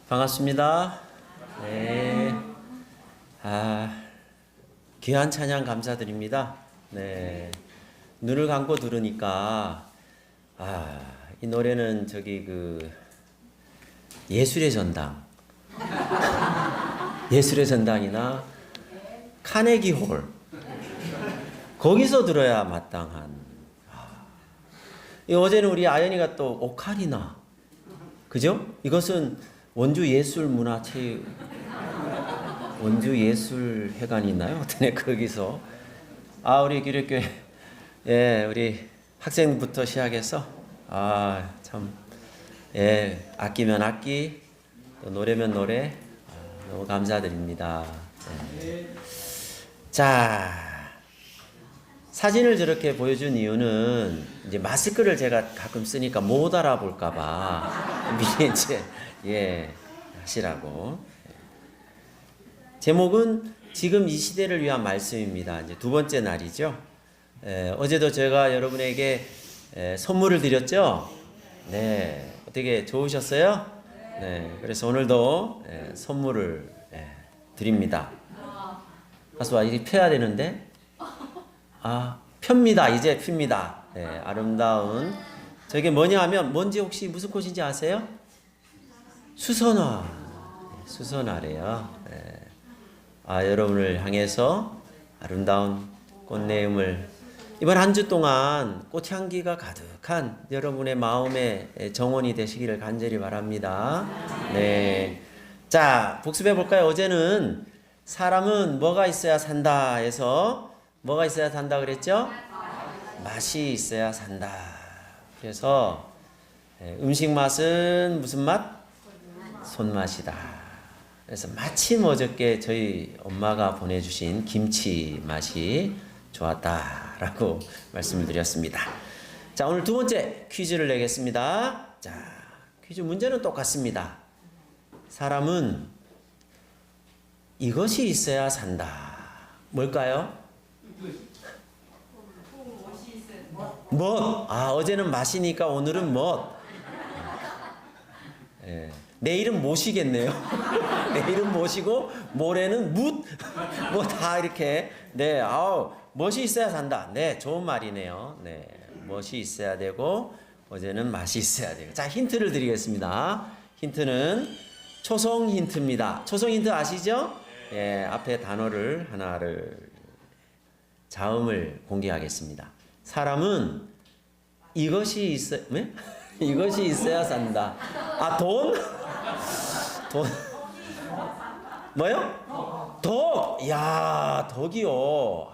반갑습니다. 네. 귀한 찬양 감사드립니다. 네. 눈을 감고 들으니까, 이 노래는 예술의 전당. 예술의 전당이나 카네기 홀. 거기서 들어야 마땅한. 어제는 우리 아연이가 또 오카리나. 그죠? 이것은 원주예술회관이 있나요? 어떤 거기서 우리 기독교회 우리 학생부터 시작해서 참 악기면 악기 또 노래면 노래 너무 감사드립니다. 자, 사진을 저렇게 보여준 이유는 이제 마스크를 제가 가끔 쓰니까 못 알아볼까봐 미리 이제 하시라고. 제목은 지금 이 시대를 위한 말씀입니다. 이제 두 번째 날이죠. 어제도 제가 여러분에게 선물을 드렸죠. 네, 어떻게 좋으셨어요? 네, 그래서 오늘도 선물을 드립니다. 가서 이제 펴야 되는데. 펴입니다. 이제 핍니다. 네, 아름다운. 저게 뭐냐 하면 뭔지 혹시 무슨 꽃인지 아세요? 수선화. 수선화래요. 여러분을 향해서 아름다운 꽃내음을 이번 한 주 동안 꽃향기가 가득한 여러분의 마음의 정원이 되시기를 간절히 바랍니다. 네. 자, 복습해 볼까요? 어제는 사람은 뭐가 있어야 산다 해서 뭐가 있어야 산다 그랬죠? 맛이 있어야 산다. 그래서 음식 맛은 무슨 맛? 손맛이다. 그래서 마침 어저께 저희 엄마가 보내주신 김치 맛이 좋았다라고 말씀을 드렸습니다. 자, 오늘 두 번째 퀴즈를 내겠습니다. 자, 퀴즈 문제는 똑같습니다. 사람은 이것이 있어야 산다. 뭘까요? 뭐? 어제는 마시니까 오늘은 뭐? 내일은 모시겠네요. 내일은 모시고 모레는 묻. 뭐 다 이렇게. 네, 멋이 있어야 산다. 네, 좋은 말이네요. 네, 멋이 있어야 되고 어제는 맛이 있어야 돼요. 자, 힌트를 드리겠습니다. 힌트는 초성 힌트입니다. 초성 힌트 아시죠? 앞에 단어를 하나를 자음을 공개하겠습니다. 사람은 이것이 이것이 있어야 산다. 돈? 돈. 뭐요? 덕! 야, 덕이요.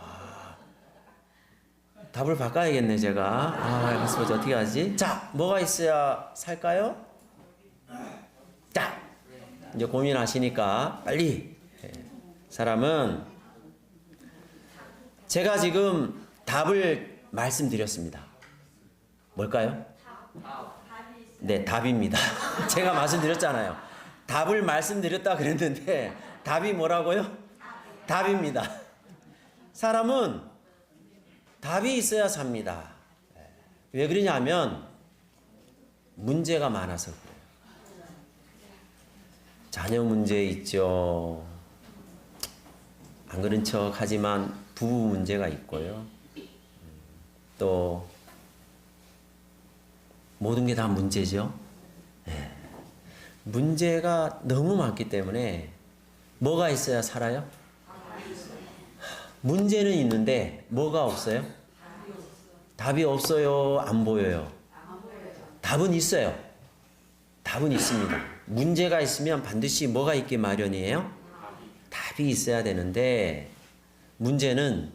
답을 바꿔야겠네, 제가. 그래서 어떻게 하지? 자, 뭐가 있어야 살까요? 자, 이제 고민하시니까 빨리. 사람은 제가 지금 답을 말씀드렸습니다. 뭘까요? 네, 답입니다. 제가 말씀드렸잖아요. 답을 말씀드렸다 그랬는데 답이 뭐라고요? 답입니다. 사람은 답이 있어야 삽니다. 왜 그러냐면 문제가 많아서 그래요. 자녀 문제 있죠. 안 그런 척 하지만 부부 문제가 있고요. 또 모든 게 다 문제죠. 문제가 너무 많기 때문에 뭐가 있어야 살아요? 문제는 있는데 뭐가 없어요? 답이 없어요? 안 보여요? 답은 있어요. 답은 있습니다. 문제가 있으면 반드시 뭐가 있기 마련이에요? 답이 있어야 되는데 문제는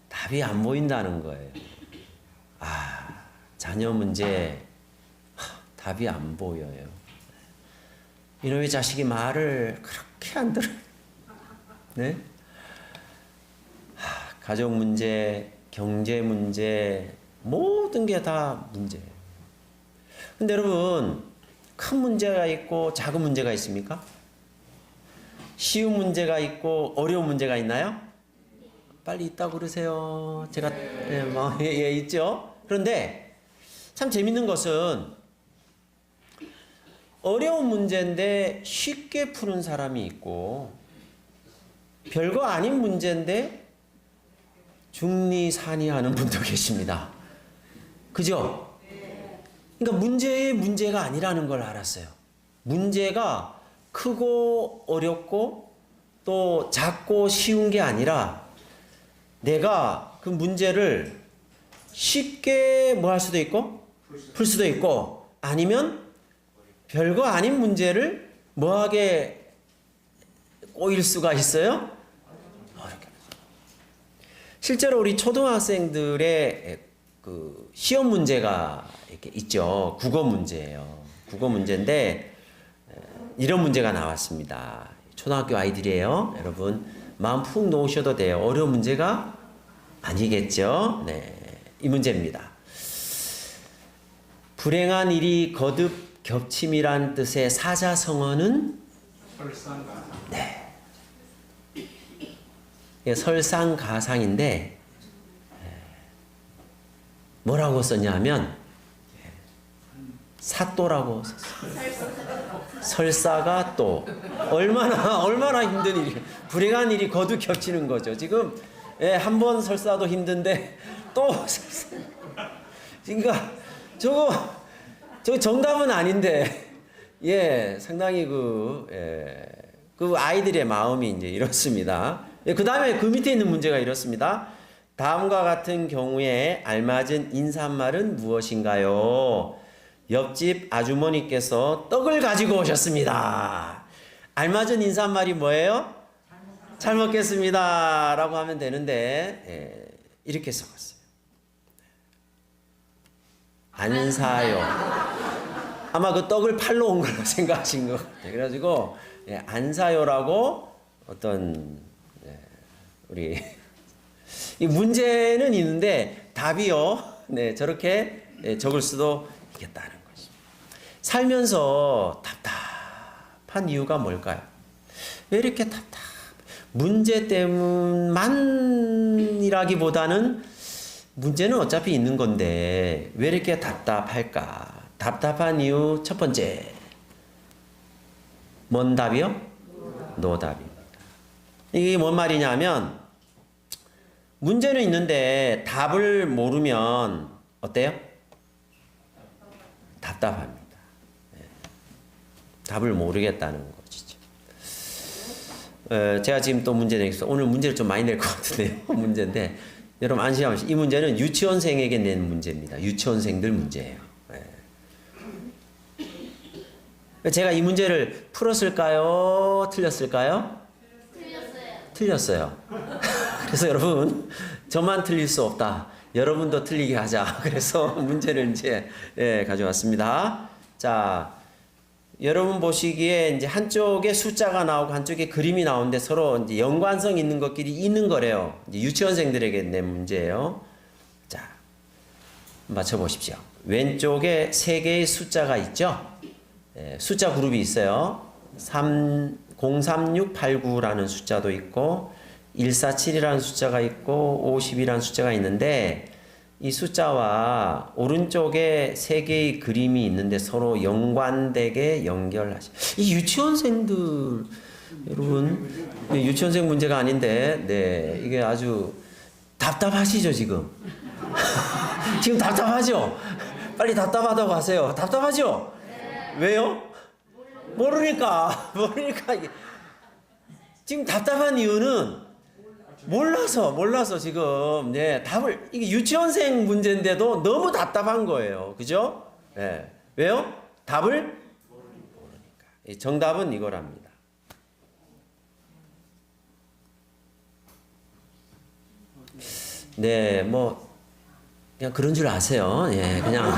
답이 안 보인다는 거예요. 자녀 문제 답이 안 보여요. 이놈의 자식이 말을 그렇게 안 들어요. 네? 가족 문제, 경제 문제, 모든 게 다 문제예요. 근데 여러분, 큰 문제가 있고 작은 문제가 있습니까? 쉬운 문제가 있고 어려운 문제가 있나요? 빨리 있다고 그러세요. 제가 있죠. 그런데 참 재밌는 것은 어려운 문제인데 쉽게 푸는 사람이 있고, 별거 아닌 문제인데 중리산이하는 분도 계십니다. 그죠? 그러니까 문제의 문제가 아니라는 걸 알았어요. 문제가 크고 어렵고 또 작고 쉬운 게 아니라 내가 그 문제를 쉽게 뭐 할 수도 있고 풀 수도 있고, 아니면 별거 아닌 문제를 뭐하게 꼬일 수가 있어요? 어렵게. 실제로 우리 초등학생들의 그 시험 문제가 이렇게 있죠. 국어 문제예요. 국어 문제인데 이런 문제가 나왔습니다. 초등학교 아이들이에요. 여러분 마음 푹 놓으셔도 돼요. 어려운 문제가 아니겠죠. 네, 이 문제입니다. 불행한 일이 거듭 겹침이란 뜻의 사자성어는 네, 설상가상인데 뭐라고 썼냐면 사또라고 썼어요. 설사가 또 얼마나 힘든 일이, 불행한 일이 거듭 겹치는 거죠. 지금 한 번 설사도 힘든데 또 설사. 그러니까 저거 정답은 아닌데 상당히 그 아이들의 마음이 이제 이렇습니다. 그 다음에 그 밑에 있는 문제가 이렇습니다. 다음과 같은 경우에 알맞은 인사말은 무엇인가요? 옆집 아주머니께서 떡을 가지고 오셨습니다. 알맞은 인사말이 뭐예요? 잘 먹겠습니다 라고 하면 되는데 이렇게 적었어요. 안 사요. 아마 그 떡을 팔러 온 걸로 생각하신 것 같아요. 그래가지고 안 사요라고 어떤 우리 이 문제는 있는데 답이요. 저렇게 적을 수도 있겠다는 거죠. 살면서 답답한 이유가 뭘까요? 왜 이렇게 문제 때문만이라기보다는 문제는 어차피 있는 건데 왜 이렇게 답답할까? 답답한 이유 첫 번째. 뭔 답이요? 노답입니다. 이게 뭔 말이냐면 문제는 있는데 답을 모르면 어때요? 답답합니다. 답을 모르겠다는 것이죠. 제가 지금 또 문제 내겠습니다. 오늘 문제를 좀 많이 낼 것 같은데요. 문제인데 여러분 안심하십시오. 이 문제는 유치원생에게 낸 문제입니다. 유치원생들 문제예요. 제가 이 문제를 풀었을까요? 틀렸을까요? 틀렸어요. 그래서 여러분 저만 틀릴 수 없다. 여러분도 틀리게 하자. 그래서 문제를 이제 가져왔습니다. 자, 여러분 보시기에 이제 한쪽에 숫자가 나오고 한쪽에 그림이 나오는데 서로 이제 연관성 있는 것끼리 있는 거래요. 이제 유치원생들에게 낸 문제예요. 자, 맞춰보십시오. 왼쪽에 3개의 숫자가 있죠. 숫자 그룹이 있어요. 03689라는 숫자도 있고 147이라는 숫자가 있고 50이라는 숫자가 있는데 이 숫자와 오른쪽에 3개의 그림이 있는데 서로 연관되게 연결하시. 이 유치원생들 여러분 유치원생 문제가 아닌데 이게 아주 답답하시죠 지금? 지금 답답하죠? 빨리 답답하다고 하세요. 답답하죠? 왜요? 모르니까 이게 지금 답답한 이유는 몰라서 지금 답을 이게 유치원생 문제인데도 너무 답답한 거예요. 그죠? 왜요? 답을 모르니까. 정답은 이거랍니다. 그냥 그런 줄 아세요. 그냥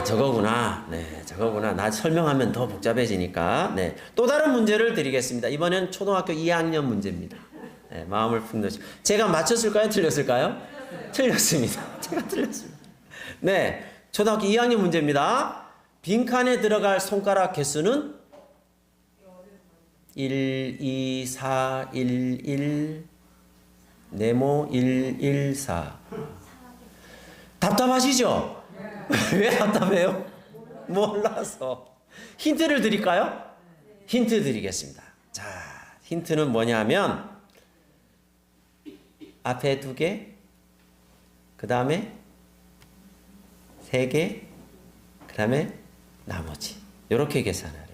저거구나. 저거구나. 나 설명하면 더 복잡해지니까. 또 다른 문제를 드리겠습니다. 이번엔 초등학교 2학년 문제입니다. 마음을 푹 넣으시고. 제가 맞췄을까요? 틀렸을까요? 틀렸습니다. 제가 틀렸습니다. 초등학교 2학년 문제입니다. 빈칸에 들어갈 손가락 개수는 1, 2, 4, 1, 1, 네모 1, 1, 4. 답답하시죠? 왜 답답해요? 몰라서. 힌트를 드릴까요? 힌트 드리겠습니다. 자, 힌트는 뭐냐면 앞에 2개, 그 다음에 3개, 그 다음에 나머지. 이렇게 계산하래요.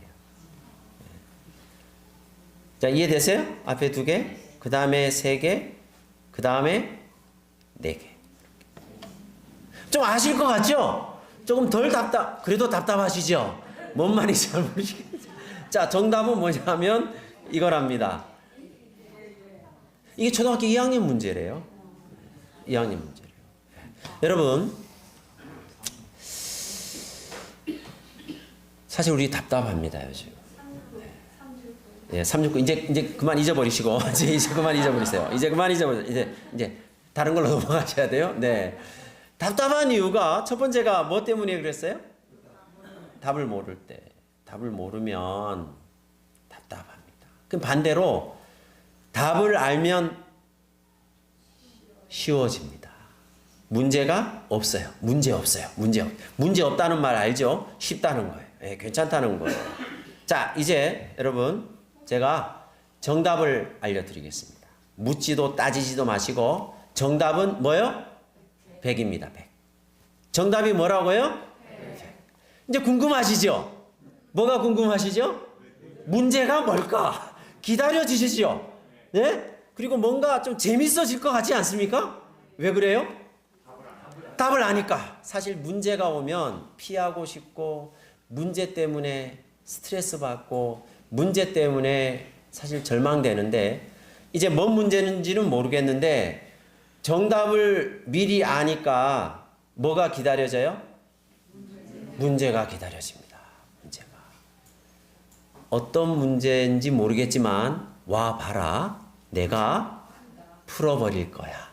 자, 이해되세요? 앞에 2개, 그 다음에 3개, 그 다음에 4개. 좀 아실 것 같죠? 조금 덜 그래도 답답하시죠? 뭔 말인지 잘 모르시겠죠? 자, 정답은 뭐냐면 이거랍니다. 이게 초등학교 2학년 문제래요. 2학년 문제래요. 여러분, 사실 우리 답답합니다, 요즘. 예, 369. 이제 그만 잊어버리시고, 이제 그만 잊어버리세요. 이제 다른 걸로 넘어가셔야 돼요. 네. 답답한 이유가 첫 번째가 뭐 때문에 그랬어요? 답을 모를 때. 답을 모르면 답답합니다. 그럼 반대로 답을 알면 쉬워집니다. 문제가 없어요. 문제 없어요. 문제 없다는 말 알죠? 쉽다는 거예요. 예, 괜찮다는 거예요. 자, 이제 여러분 제가 정답을 알려드리겠습니다. 묻지도 따지지도 마시고 정답은 뭐요? 100입니다. 100. 정답이 뭐라고요? 100. 이제 궁금하시죠? 뭐가 궁금하시죠? 문제가 뭘까? 기다려 주시죠. 네? 그리고 뭔가 좀 재밌어질 것 같지 않습니까? 왜 그래요? 답을 아니까. 사실 문제가 오면 피하고 싶고 문제 때문에 스트레스 받고 문제 때문에 사실 절망되는데 이제 뭔 문제인지는 모르겠는데 정답을 미리 아니까 뭐가 기다려져요? 문제가 기다려집니다. 문제가. 어떤 문제인지 모르겠지만 와 봐라. 내가 풀어버릴 거야.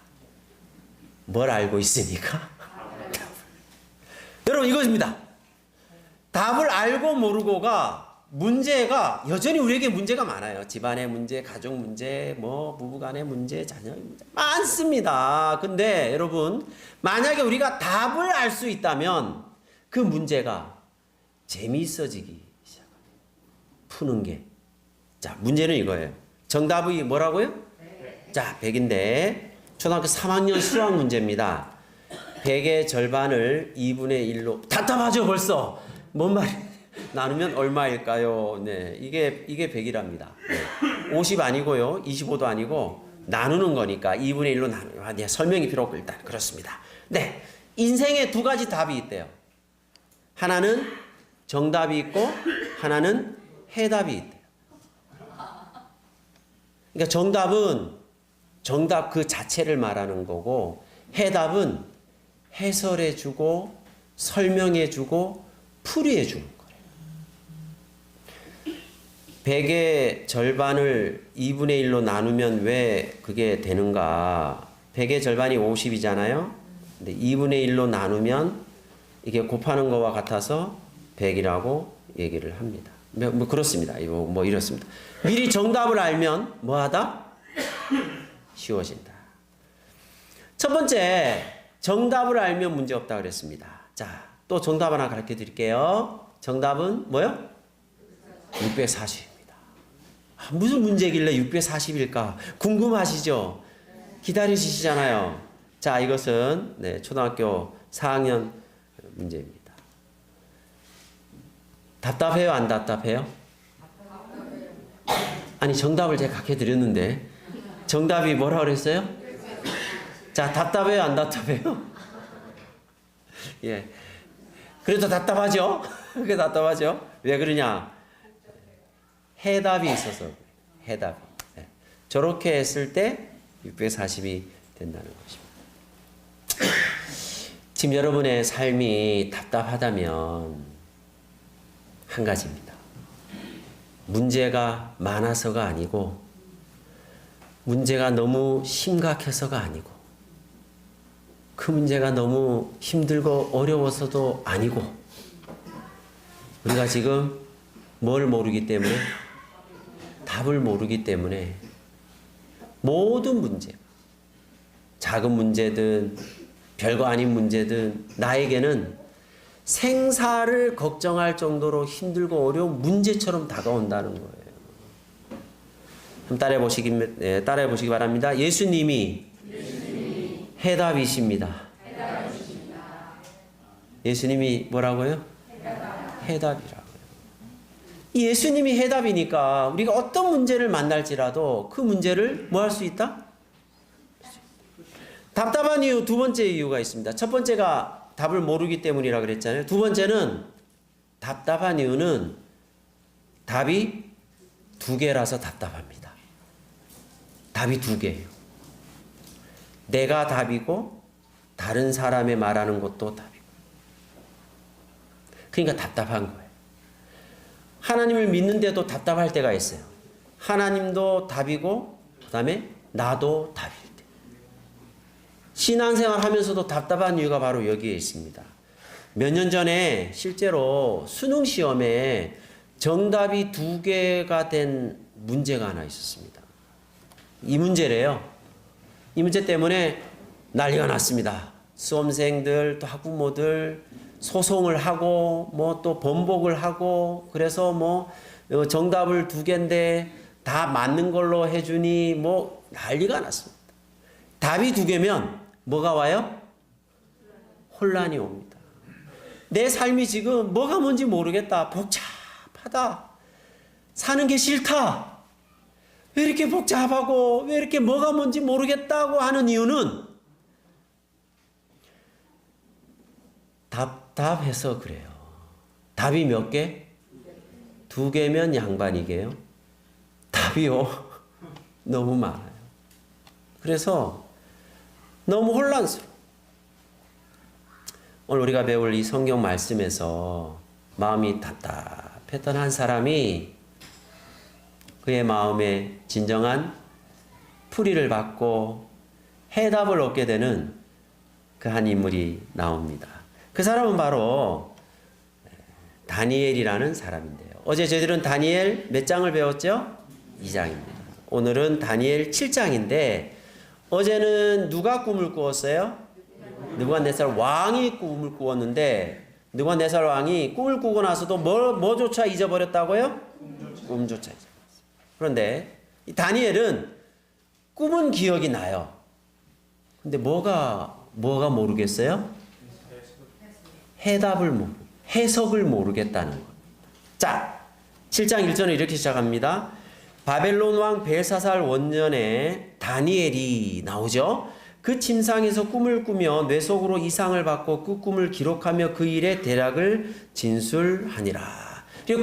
뭘 알고 있으니까? 여러분 이것입니다. 답을 알고 모르고가 문제가 여전히 우리에게 문제가 많아요. 집안의 문제, 가족 문제, 뭐 부부간의 문제, 자녀의 문제 많습니다. 근데 여러분 만약에 우리가 답을 알 수 있다면 그 문제가 재미있어지기 시작합니다. 푸는 게. 자, 문제는 이거예요. 정답이 뭐라고요? 자, 100인데 초등학교 3학년 수학 문제입니다. 100의 절반을 2분의 1로 답답하죠 벌써. 뭔 말이에요? 나누면 얼마일까요? 네, 이게 100이랍니다. 네. 50 아니고요. 25도 아니고 나누는 거니까 2분의 1로 나누면 네, 설명이 필요 없고 일단 그렇습니다. 네, 인생에 2가지 답이 있대요. 하나는 정답이 있고 하나는 해답이 있대요. 그러니까 정답은 정답 그 자체를 말하는 거고 해답은 해설해주고 설명해주고 풀이해주는 거예요. 100의 절반을 2분의 1로 나누면 왜 그게 되는가? 100의 절반이 50이잖아요. 근데 2분의 1로 나누면 이게 곱하는 거와 같아서 100이라고 얘기를 합니다. 뭐 그렇습니다. 뭐 이렇습니다. 미리 정답을 알면 뭐하다? 쉬워진다. 첫 번째, 정답을 알면 문제 없다 그랬습니다. 자, 또 정답 하나 가르쳐 드릴게요. 정답은 뭐요? 640입니다. 무슨 문제길래 640일까? 궁금하시죠? 기다리시잖아요. 자, 이것은 네, 초등학교 4학년 문제입니다. 답답해요? 안 답답해요? 아니, 정답을 제가 가르쳐 드렸는데 정답이 뭐라고 그랬어요? 자, 답답해요? 안 답답해요? 예. 그래도 답답하죠? 그게 답답하죠? 왜 그러냐? 해답이 있어서 해답이. 네. 저렇게 했을 때 640이 된다는 것입니다. 지금 여러분의 삶이 답답하다면 한 가지입니다. 문제가 많아서가 아니고 문제가 너무 심각해서가 아니고 그 문제가 너무 힘들고 어려워서도 아니고 우리가 지금 뭘 모르기 때문에 답을 모르기 때문에 모든 문제 작은 문제든 별거 아닌 문제든 나에게는 생사를 걱정할 정도로 힘들고 어려운 문제처럼 다가온다는 거예요. 한번 따라해 보시기 바랍니다. 예수님이 해답이십니다. 예수님이 뭐라고요? 해답이라고요. 예수님이 해답이니까 우리가 어떤 문제를 만날지라도 그 문제를 뭐 할 수 있다? 답답한 이유, 두 번째 이유가 있습니다. 첫 번째가 답을 모르기 때문이라 그랬잖아요. 두 번째는 답답한 이유는 답이 두 개라서 답답합니다. 답이 두 개예요. 내가 답이고 다른 사람이 말하는 것도 답이고. 그러니까 답답한 거예요. 하나님을 믿는데도 답답할 때가 있어요. 하나님도 답이고 그 다음에 나도 답일 때. 신앙생활 하면서도 답답한 이유가 바로 여기에 있습니다. 몇 년 전에 실제로 수능 시험에 정답이 두 개가 된 문제가 하나 있었습니다. 이 문제래요. 이 문제 때문에 난리가 났습니다. 수험생들 또 학부모들 소송을 하고 뭐 또 번복을 하고 그래서 뭐 정답을 두 개인데 다 맞는 걸로 해주니 뭐 난리가 났습니다. 답이 두 개면 뭐가 와요? 혼란이 옵니다. 내 삶이 지금 뭐가 뭔지 모르겠다. 복잡하다. 사는 게 싫다. 왜 이렇게 복잡하고 왜 이렇게 뭐가 뭔지 모르겠다고 하는 이유는 답답해서 그래요. 답이 몇 개? 두 개면 양반이게요. 답이요. 너무 많아요. 그래서 너무 혼란스러워. 오늘 우리가 배울 이 성경 말씀에서 마음이 답답했던 한 사람이 그의 마음에 진정한 풀이를 받고 해답을 얻게 되는 그 한 인물이 나옵니다. 그 사람은 바로 다니엘이라는 사람인데요. 어제 저희들은 다니엘 몇 장을 배웠죠? 2장입니다. 오늘은 다니엘 7장인데 어제는 누가 꿈을 꾸었어요? 느부갓네살 왕이 꿈을 꾸었는데 느부갓네살 왕이 꿈을 꾸고 나서도 뭐조차 잊어버렸다고요? 꿈조차 잊어버렸어요. 그런데 이 다니엘은 꿈은 기억이 나요. 근데 뭐가 모르겠어요? 해석을 모르겠다는 것. 자, 7장 1절은 이렇게 시작합니다. 바벨론 왕 벨사살 원년에 다니엘이 나오죠. 그 침상에서 꿈을 꾸며 뇌 속으로 이상을 받고 그 꿈을 기록하며 그 일의 대략을 진술하니라.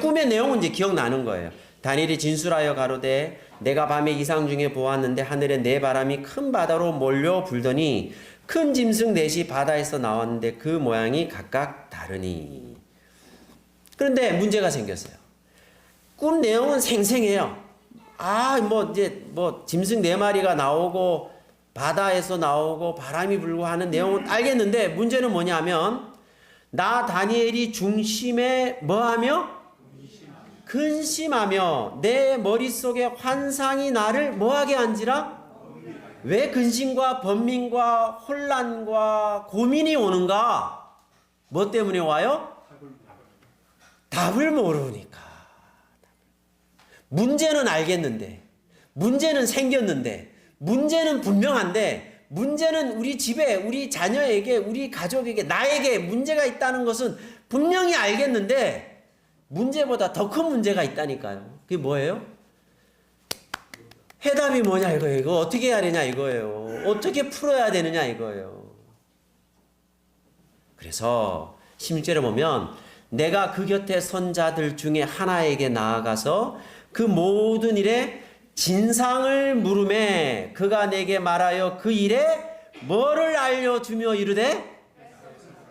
꿈의 내용은 이제 기억나는 거예요. 다니엘이 진술하여 가로되 내가 밤에 이상 중에 보았는데 하늘에 네 바람이 큰 바다로 몰려 불더니 큰 짐승 넷이 바다에서 나왔는데 그 모양이 각각 다르니. 그런데 문제가 생겼어요. 꿈 내용은 생생해요. 짐승 네 마리가 나오고 바다에서 나오고 바람이 불고 하는 내용은 알겠는데 문제는 뭐냐면 나 다니엘이 중심에 뭐하며? 근심하며 내 머릿속에 환상이 나를 뭐하게 한지라? 왜 근심과 번민과 혼란과 고민이 오는가? 뭐 때문에 와요? 답을 모르니까. 문제는 알겠는데, 문제는 생겼는데, 문제는 분명한데, 문제는 우리 집에, 우리 자녀에게, 우리 가족에게, 나에게 문제가 있다는 것은 분명히 알겠는데, 문제보다 더 큰 문제가 있다니까요. 그게 뭐예요? 해답이 뭐냐 이거예요. 이거 어떻게 해야 되냐 이거예요. 어떻게 풀어야 되느냐 이거예요. 그래서 16절에 보면 내가 그 곁에 선 자들 중에 하나에게 나아가서 그 모든 일에 진상을 물으매 그가 내게 말하여 그 일에 뭐를 알려주며 이르되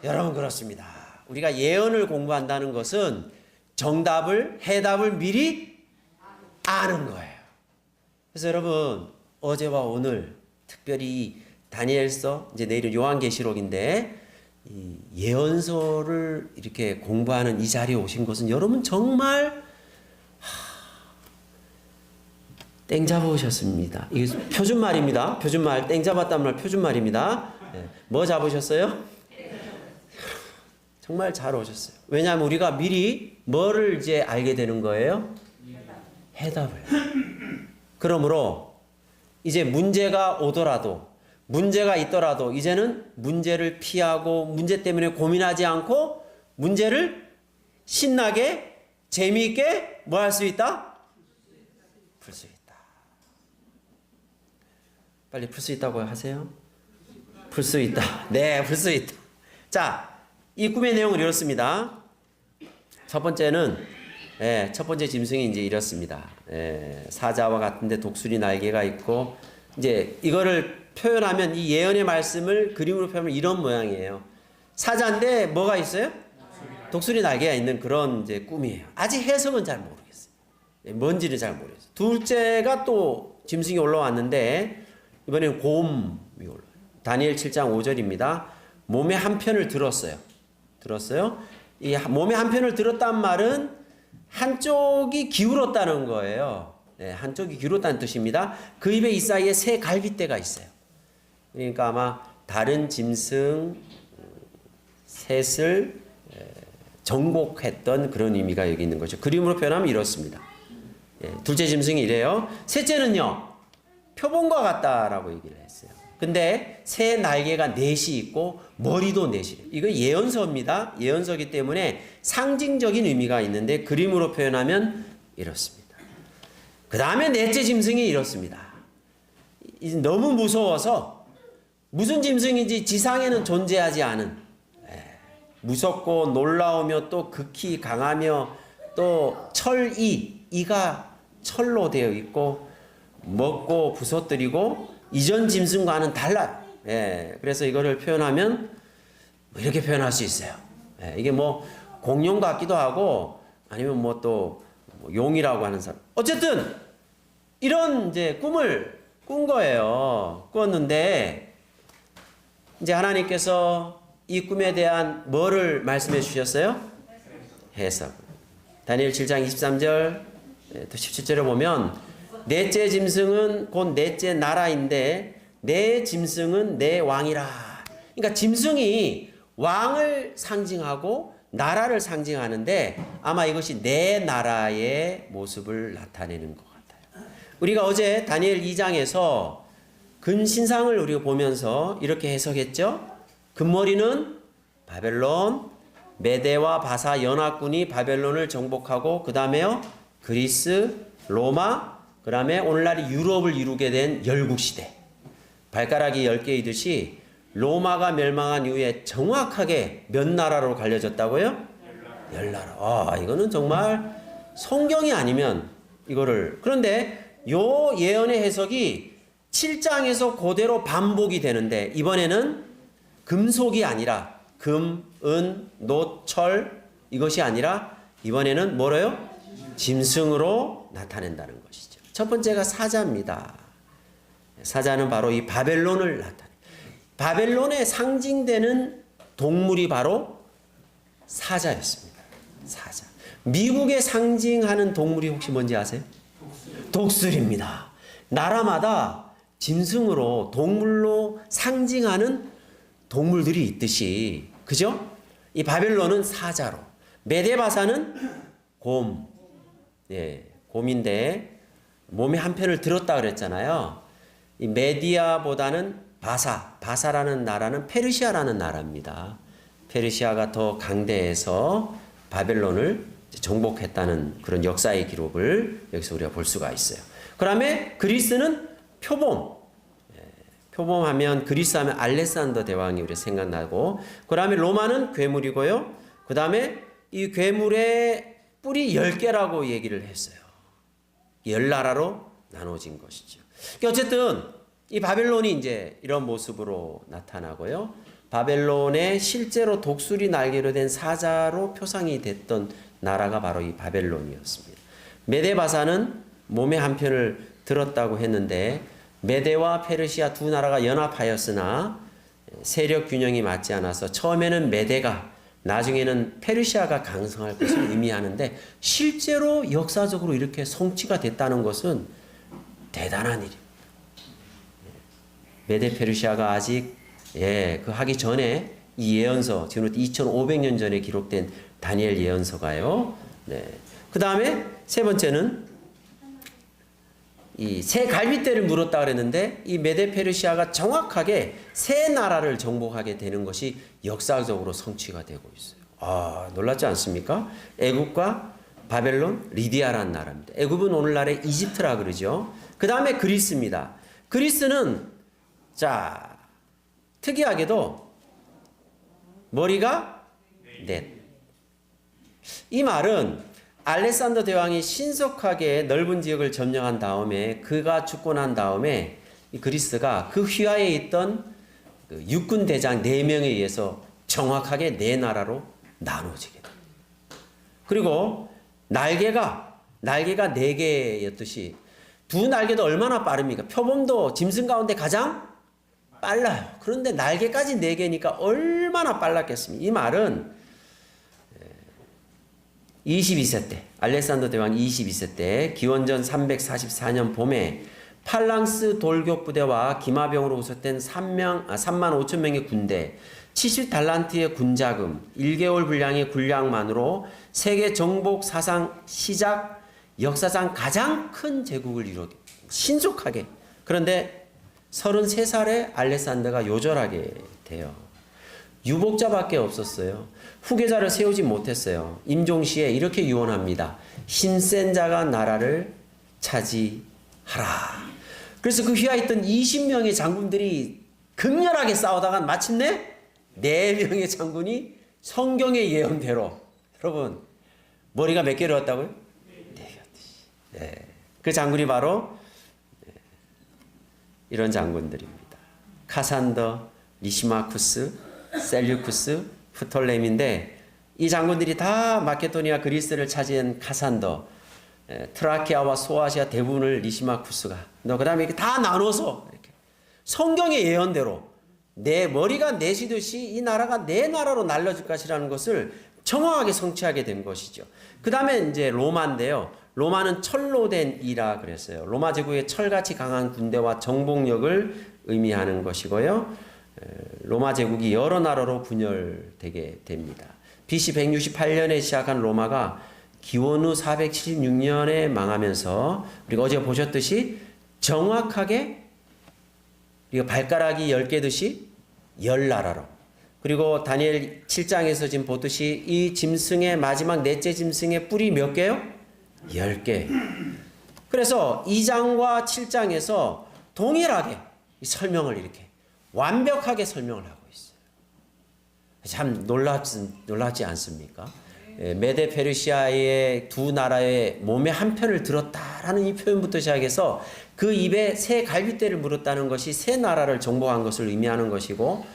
여러분 그렇습니다. 우리가 예언을 공부한다는 것은 정답을 해답을 미리 아는 거예요. 그래서 여러분 어제와 오늘 특별히 다니엘서 이제 내일은 요한계시록인데 이 예언서를 이렇게 공부하는 이 자리에 오신 것은 여러분 정말 땡 잡으셨습니다. 이게 표준말입니다. 표준말 땡 잡았단 말 표준말입니다. 네. 뭐 잡으셨어요? 정말 잘 오셨어요. 왜냐하면 우리가 미리 뭐를 이제 알게 되는 거예요? 해답을. 그러므로 이제 문제가 오더라도, 문제가 있더라도 이제는 문제를 피하고 문제 때문에 고민하지 않고 문제를 신나게 재미있게 뭐 할 수 있다? 풀 수 있다. 빨리 풀 수 있다고 하세요. 풀 수 있다. 네, 풀 수 있다. 자, 이 꿈의 내용은 이렇습니다. 첫 번째는 첫 번째 짐승이 이제 이렇습니다. 사자와 같은데 독수리 날개가 있고, 이제 이거를 표현하면 이 예언의 말씀을 그림으로 표현하면 이런 모양이에요. 사자인데 뭐가 있어요? 독수리 날개가 있는 그런 이제 꿈이에요. 아직 해석은 잘 모르겠어요. 뭔지는 잘 모르겠어요. 둘째가 또 짐승이 올라왔는데 이번에는 곰이 올라와요. 다니엘 7장 5절입니다. 몸의 한 편을 들었어요. 이 몸의 한 편을 들었단 말은 한쪽이 기울었다는 거예요. 한쪽이 기울었다는 뜻입니다. 그 입에 이 사이에 새 갈빗대가 있어요. 그러니까 아마 다른 짐승 셋을 정복했던 그런 의미가 여기 있는 거죠. 그림으로 표현하면 이렇습니다. 둘째 짐승이 이래요. 셋째는요, 표범과 같다라고 얘기를 했어요. 근데 새 날개가 넷이 있고 머리도 넷이래요. 이거 예언서입니다. 예언서이기 때문에 상징적인 의미가 있는데 그림으로 표현하면 이렇습니다. 그 다음에 넷째 짐승이 이렇습니다. 너무 무서워서 무슨 짐승인지 지상에는 존재하지 않은, 무섭고 놀라우며 또 극히 강하며 또 이가 철로 되어 있고 먹고 부서뜨리고 이전 짐승과는 달라요. 그래서 이거를 표현하면 이렇게 표현할 수 있어요. 이게 뭐 공룡 같기도 하고 아니면 뭐 또 용이라고 하는 사람. 어쨌든 이런 이제 꿈을 꾼 거예요. 꾸었는데 이제 하나님께서 이 꿈에 대한 뭐를 말씀해 주셨어요? 해석. 다니엘 7장 23절 또 17절에 보면 넷째 짐승은 곧 넷째 나라인데 내 짐승은 내 왕이라. 그러니까 짐승이 왕을 상징하고 나라를 상징하는데 아마 이것이 내 나라의 모습을 나타내는 것 같아요. 우리가 어제 다니엘 2장에서 금신상을 우리가 보면서 이렇게 해석했죠. 금머리는 바벨론, 메대와 바사 연합군이 바벨론을 정복하고 그 다음에요 그리스, 로마, 그 다음에 오늘날 유럽을 이루게 된 열국시대. 발가락이 10개이듯이 로마가 멸망한 이후에 정확하게 몇 나라로 갈려졌다고요? 10나라. 이거는 정말 성경이 아니면 이거를. 그런데 요 예언의 해석이 7장에서 그대로 반복이 되는데 이번에는 금속이 아니라 금, 은, 노, 철 이것이 아니라 이번에는 뭐래요? 짐승으로 나타낸다는 것이죠. 첫 번째가 사자입니다. 사자는 바로 이 바벨론을 나타내요. 바벨론에 상징되는 동물이 바로 사자였습니다. 사자. 미국에 상징하는 동물이 혹시 뭔지 아세요? 독수리입니다. 나라마다 짐승으로 동물로 상징하는 동물들이 있듯이, 그죠? 이 바벨론은 사자로, 메데바사는 곰, 곰인데 몸의 한 편을 들었다 그랬잖아요. 이 메디아보다는 바사라는 나라는 페르시아라는 나라입니다. 페르시아가 더 강대해서 바벨론을 정복했다는 그런 역사의 기록을 여기서 우리가 볼 수가 있어요. 그 다음에 그리스는 표범. 표범하면 그리스 하면 알렉산더 대왕이 우리 생각나고, 그 다음에 로마는 괴물이고요. 그 다음에 이 괴물의 뿔이 10개라고 얘기를 했어요. 10나라로 나눠진 것이죠. 어쨌든 이 바벨론이 이제 이런 모습으로 나타나고요. 바벨론에 실제로 독수리 날개로 된 사자로 표상이 됐던 나라가 바로 이 바벨론이었습니다. 메데바사는 몸의 한 편을 들었다고 했는데 메데와 페르시아 두 나라가 연합하였으나 세력 균형이 맞지 않아서 처음에는 메데가 나중에는 페르시아가 강성할 것을 의미하는데 실제로 역사적으로 이렇게 성취가 됐다는 것은 대단한 일입니다. 메데 페르시아가 아직 그 하기 전에 이 예언서, 지금부터 2500년 전에 기록된 다니엘 예언서가요. 네. 그 다음에 세 번째는 이 새 갈빗대를 물었다 그랬는데 이 메데 페르시아가 정확하게 새 나라를 정복하게 되는 것이 역사적으로 성취가 되고 있어요. 아, 놀랍지 않습니까? 애굽과 바벨론, 리디아라는 나라입니다. 애굽은 오늘날의 이집트라 그러죠. 그 다음에 그리스입니다. 그리스는 자 특이하게도 머리가 넷. 이 말은 알렉산더 대왕이 신속하게 넓은 지역을 점령한 다음에 그가 죽고 난 다음에 이 그리스가 그 휘하에 있던 그 육군 대장 4명에 의해서 정확하게 4나라로 나눠지게 됩니다. 그리고 날개가 4개였듯이 두 날개도 얼마나 빠릅니까? 표범도 짐승 가운데 가장 빨라요. 그런데 날개까지 4개니까 얼마나 빨랐겠습니까? 이 말은 22세 때 알렉산더 대왕 22세 때 기원전 344년 봄에 팔랑스 돌격 부대와 기마병으로 후속된 3만 5천 명의 군대, 70달란트의 군자금, 1개월 분량의 군량만으로 세계 정복 사상 시작 역사상 가장 큰 제국을 이루게 신속하게. 그런데 33살에 알렉산더가 요절하게 돼요. 유복자밖에 없었어요. 후계자를 세우지 못했어요. 임종시에 이렇게 유언합니다. 힘센 자가 나라를 차지하라. 그래서 그 휘하에 있던 20명의 장군들이 극렬하게 싸우다가 마침내 4명의 장군이 성경의 예언대로, 여러분 머리가 몇 개를 얻었다고요? 4개였듯이. 네. 그 장군이 바로 이런 장군들입니다. 카산더, 리시마쿠스, 셀류쿠스, 프톨레미인데 이 장군들이 다 마케도니아 그리스를 차지한 카산더, 트라키아와 소아시아 대부분을 리시마쿠스가, 그 다음에 이렇게 다 나눠서 이렇게 성경의 예언대로 내 머리가 내시듯이 이 나라가 내 나라로 날려질 것이라는 것을 정확하게 성취하게 된 것이죠. 그 다음에 이제 로마인데요. 로마는 철로 된 이라 그랬어요. 로마 제국의 철같이 강한 군대와 정복력을 의미하는 것이고요. 로마 제국이 여러 나라로 분열되게 됩니다. BC 168년에 시작한 로마가 기원 후 476년에 망하면서 우리가 어제 보셨듯이 정확하게 우리가 발가락이 10개듯이 10나라로, 그리고 다니엘 7장에서 지금 보듯이 이 짐승의 마지막 넷째 짐승의 뿔이 몇 개요? 10개. 그래서 2장과 7장에서 동일하게 이 설명을 이렇게 완벽하게 설명을 하고 있어요. 참 놀랍지 않습니까? 메데 페르시아의 두 나라의 몸의 한 편을 들었다라는 이 표현부터 시작해서 그 입에 새 갈빗대를 물었다는 것이 새 나라를 정복한 것을 의미하는 것이고,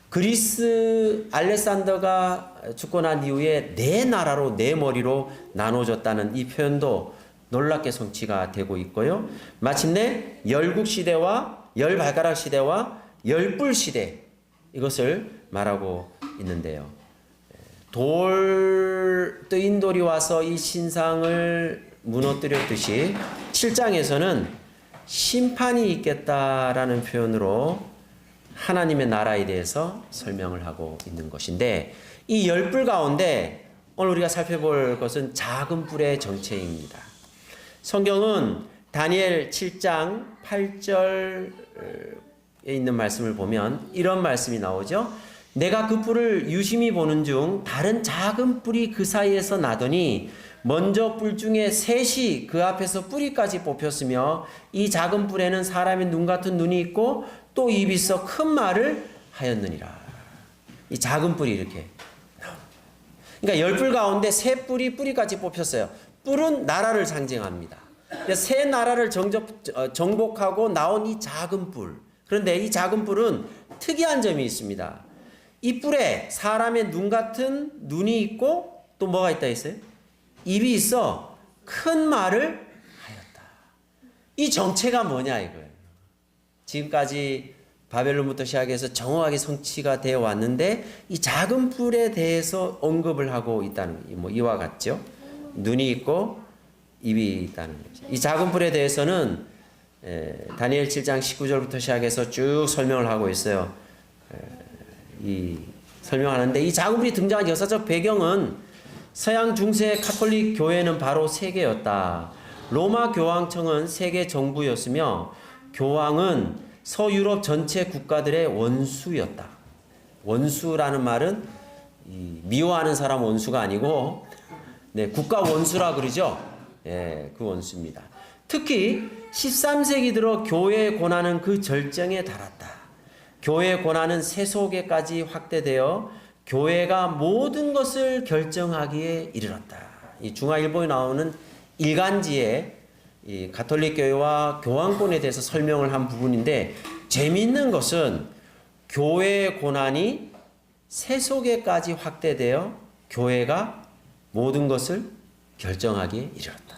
그리스 알렉산더가 죽고 난 이후에 4나라로 4머리로 나눠졌다는 이 표현도 놀랍게 성취가 되고 있고요. 마침내 열국시대와 열발가락 시대와 열뿔 시대, 이것을 말하고 있는데요. 뜨인 돌이 와서 이 신상을 무너뜨렸듯이 7장에서는 심판이 있겠다라는 표현으로 하나님의 나라에 대해서 설명을 하고 있는 것인데, 이 10뿔 가운데 오늘 우리가 살펴볼 것은 작은 뿔의 정체입니다. 성경은 다니엘 7장 8절에 있는 말씀을 보면 이런 말씀이 나오죠. 내가 그 뿔을 유심히 보는 중 다른 작은 뿔이 그 사이에서 나더니 먼저 뿔 중에 셋이 그 앞에서 뿌리까지 뽑혔으며 이 작은 뿔에는 사람의 눈 같은 눈이 있고 또 입이 있어 큰 말을 하였느니라. 이 작은 뿔이 이렇게. 그러니까 10뿔 가운데 3뿔이 뿌리까지 뽑혔어요. 뿔은 나라를 상징합니다. 새 나라를 정복하고 나온 이 작은 뿔. 그런데 이 작은 뿔은 특이한 점이 있습니다. 이 뿔에 사람의 눈 같은 눈이 있고 또 뭐가 있다 했어요? 입이 있어 큰 말을 하였다. 이 정체가 뭐냐 이거예요. 지금까지 바벨론부터 시작해서 정확하게 성취가 되어 왔는데 이 작은 뿔에 대해서 언급을 하고 있다는 뭐 이와 같죠. 눈이 있고 입이 있다는 거죠. 이 작은 뿔에 대해서는 다니엘 7장 19절부터 시작해서 쭉 설명을 하고 있어요. 이 설명하는데 이 작은 불이 등장한 역사적 배경은 서양 중세 가톨릭 교회는 바로 세계였다. 로마 교황청은 세계 정부였으며 교황은 서유럽 전체 국가들의 원수였다. 원수라는 말은 미워하는 사람 원수가 아니고 국가 원수라 그러죠. 그 원수입니다. 특히 13세기 들어 교회의 권한은 그 절정에 달았다. 교회의 권한은 세속에까지 확대되어 교회가 모든 것을 결정하기에 이르렀다. 이 중화일보에 나오는 일간지에 이 가톨릭 교회와 교황권에 대해서 설명을 한 부분인데 재미있는 것은 교회의 권한이 세속에까지 확대되어 교회가 모든 것을 결정하기에 이르렀다.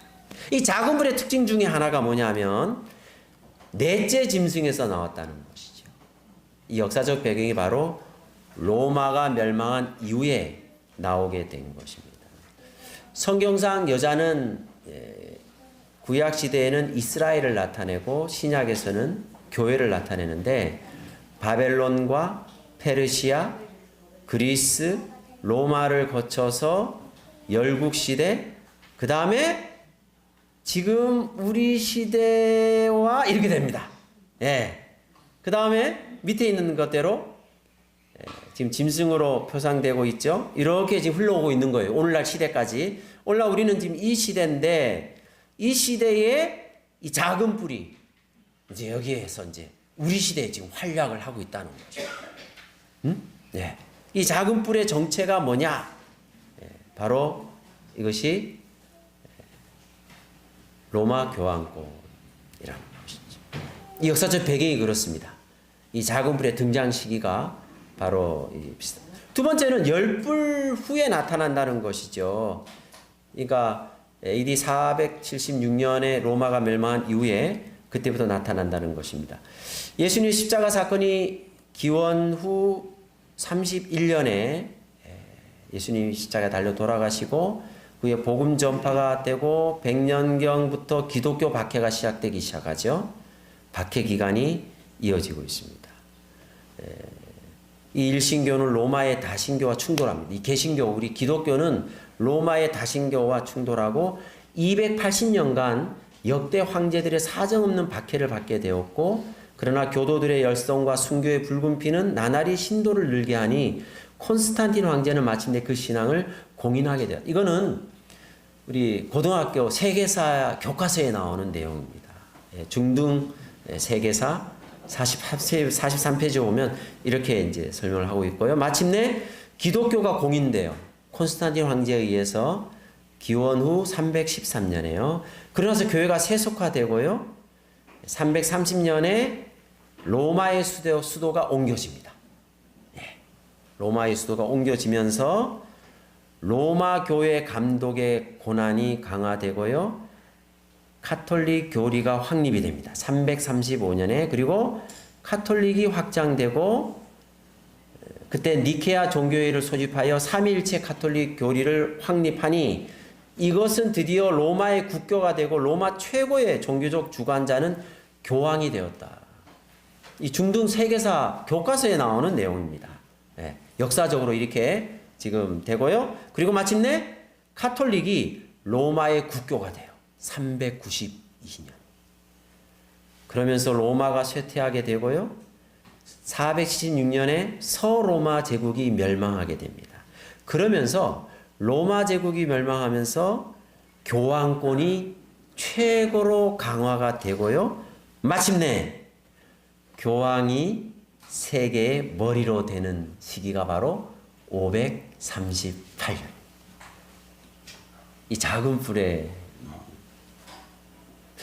이 작은 불의 특징 중에 하나가 뭐냐면 넷째 짐승에서 나왔다는 것이죠. 이 역사적 배경이 바로 로마가 멸망한 이후에 나오게 된 것입니다. 성경상 여자는 구약 시대에는 이스라엘을 나타내고 신약에서는 교회를 나타내는데 바벨론과 페르시아, 그리스, 로마를 거쳐서 열국 시대, 그 다음에 지금 우리 시대와 이렇게 됩니다. 그 다음에 밑에 있는 것대로 지금 짐승으로 표상되고 있죠. 이렇게 지금 흘러오고 있는 거예요. 오늘날 시대까지. 오늘날 우리는 지금 이 시대인데 이 시대에 이 작은 뿔이 이제 여기에서 이제 우리 시대에 지금 활약을 하고 있다는 거죠. 이 작은 뿔의 정체가 뭐냐? 바로 이것이 로마 교황권이라는 것이죠. 이 역사적 배경이 그렇습니다. 이 작은 불의 등장 시기가 바로 비슷합니다. 두 번째는 열불 후에 나타난다는 것이죠. 그러니까 AD 476년에 로마가 멸망한 이후에 그때부터 나타난다는 것입니다. 예수님 십자가 사건이 기원 후 31년에 예수님이 십자가에 달려 돌아가시고 그의 복음 전파가 되고 100년경부터 기독교 박해가 시작되기 시작하죠. 박해 기간이 이어지고 있습니다. 이 일신교는 로마의 다신교와 충돌합니다. 이 개신교, 우리 기독교는 로마의 다신교와 충돌하고 280년간 역대 황제들의 사정없는 박해를 받게 되었고, 그러나 교도들의 열성과 순교의 붉은 피는 나날이 신도를 늘게 하니 콘스탄틴 황제는 마침내 그 신앙을 공인하게 되었다. 이거는 우리 고등학교 세계사 교과서에 나오는 내용입니다. 중등 세계사 43페이지 보면 이렇게 이제 설명을 하고 있고요. 마침내 기독교가 공인돼요. 콘스탄틴 황제에 의해서 기원 후 313년에요. 그러나서 교회가 세속화되고요. 330년에 로마의 수도가 옮겨집니다. 로마의 수도가 옮겨지면서 로마 교회 감독의 권한이 강화되고요. 카톨릭 교리가 확립이 됩니다. 335년에. 그리고 카톨릭이 확장되고 그때 니케아 종교회의를 소집하여 삼위일체 카톨릭 교리를 확립하니 이것은 드디어 로마의 국교가 되고 로마 최고의 종교적 주관자는 교황이 되었다. 이 중등 세계사 교과서에 나오는 내용입니다. 역사적으로 이렇게 지금 되고요. 그리고 마침내 카톨릭이 로마의 국교가 돼요. 392년. 그러면서 로마가 쇠퇴하게 되고요. 476년에 서로마 제국이 멸망하게 됩니다. 그러면서 로마 제국이 멸망하면서 교황권이 최고로 강화가 되고요. 마침내 교황이 세계의 머리로 되는 시기가 바로 538년. 이 작은 불의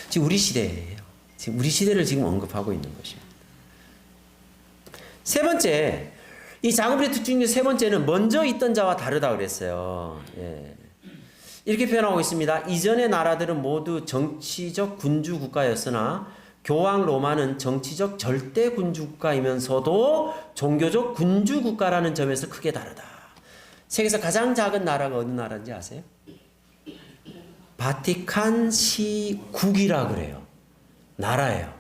지금 우리 시대예요. 지금 우리 시대를 지금 언급하고 있는 것입니다. 세 번째, 이 작은 불의 특징 중 세 번째는 먼저 있던 자와 다르다 그랬어요. 이렇게 표현하고 있습니다. 이전의 나라들은 모두 정치적 군주 국가였으나 교황 로마는 정치적 절대 군주 국가이면서도 종교적 군주 국가라는 점에서 크게 다르다. 세계에서 가장 작은 나라가 어느 나라인지 아세요? 바티칸 시국이라 그래요. 나라예요.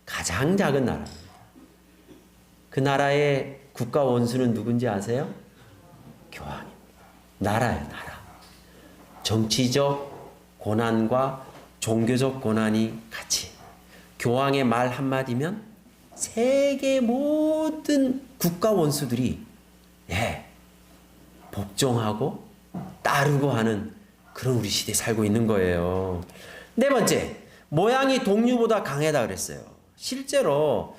가장 작은 나라입니다. 그 나라의 국가 원수는 누군지 아세요? 교황입니다. 나라예요, 나라. 정치적 고난과 종교적 고난이 같이. 교황의 말 한마디면 세계 모든 국가 원수들이 복종하고 따르고 하는 그런 우리 시대에 살고 있는 거예요. 네 번째, 모양이 동류보다 강하다 그랬어요. 실제로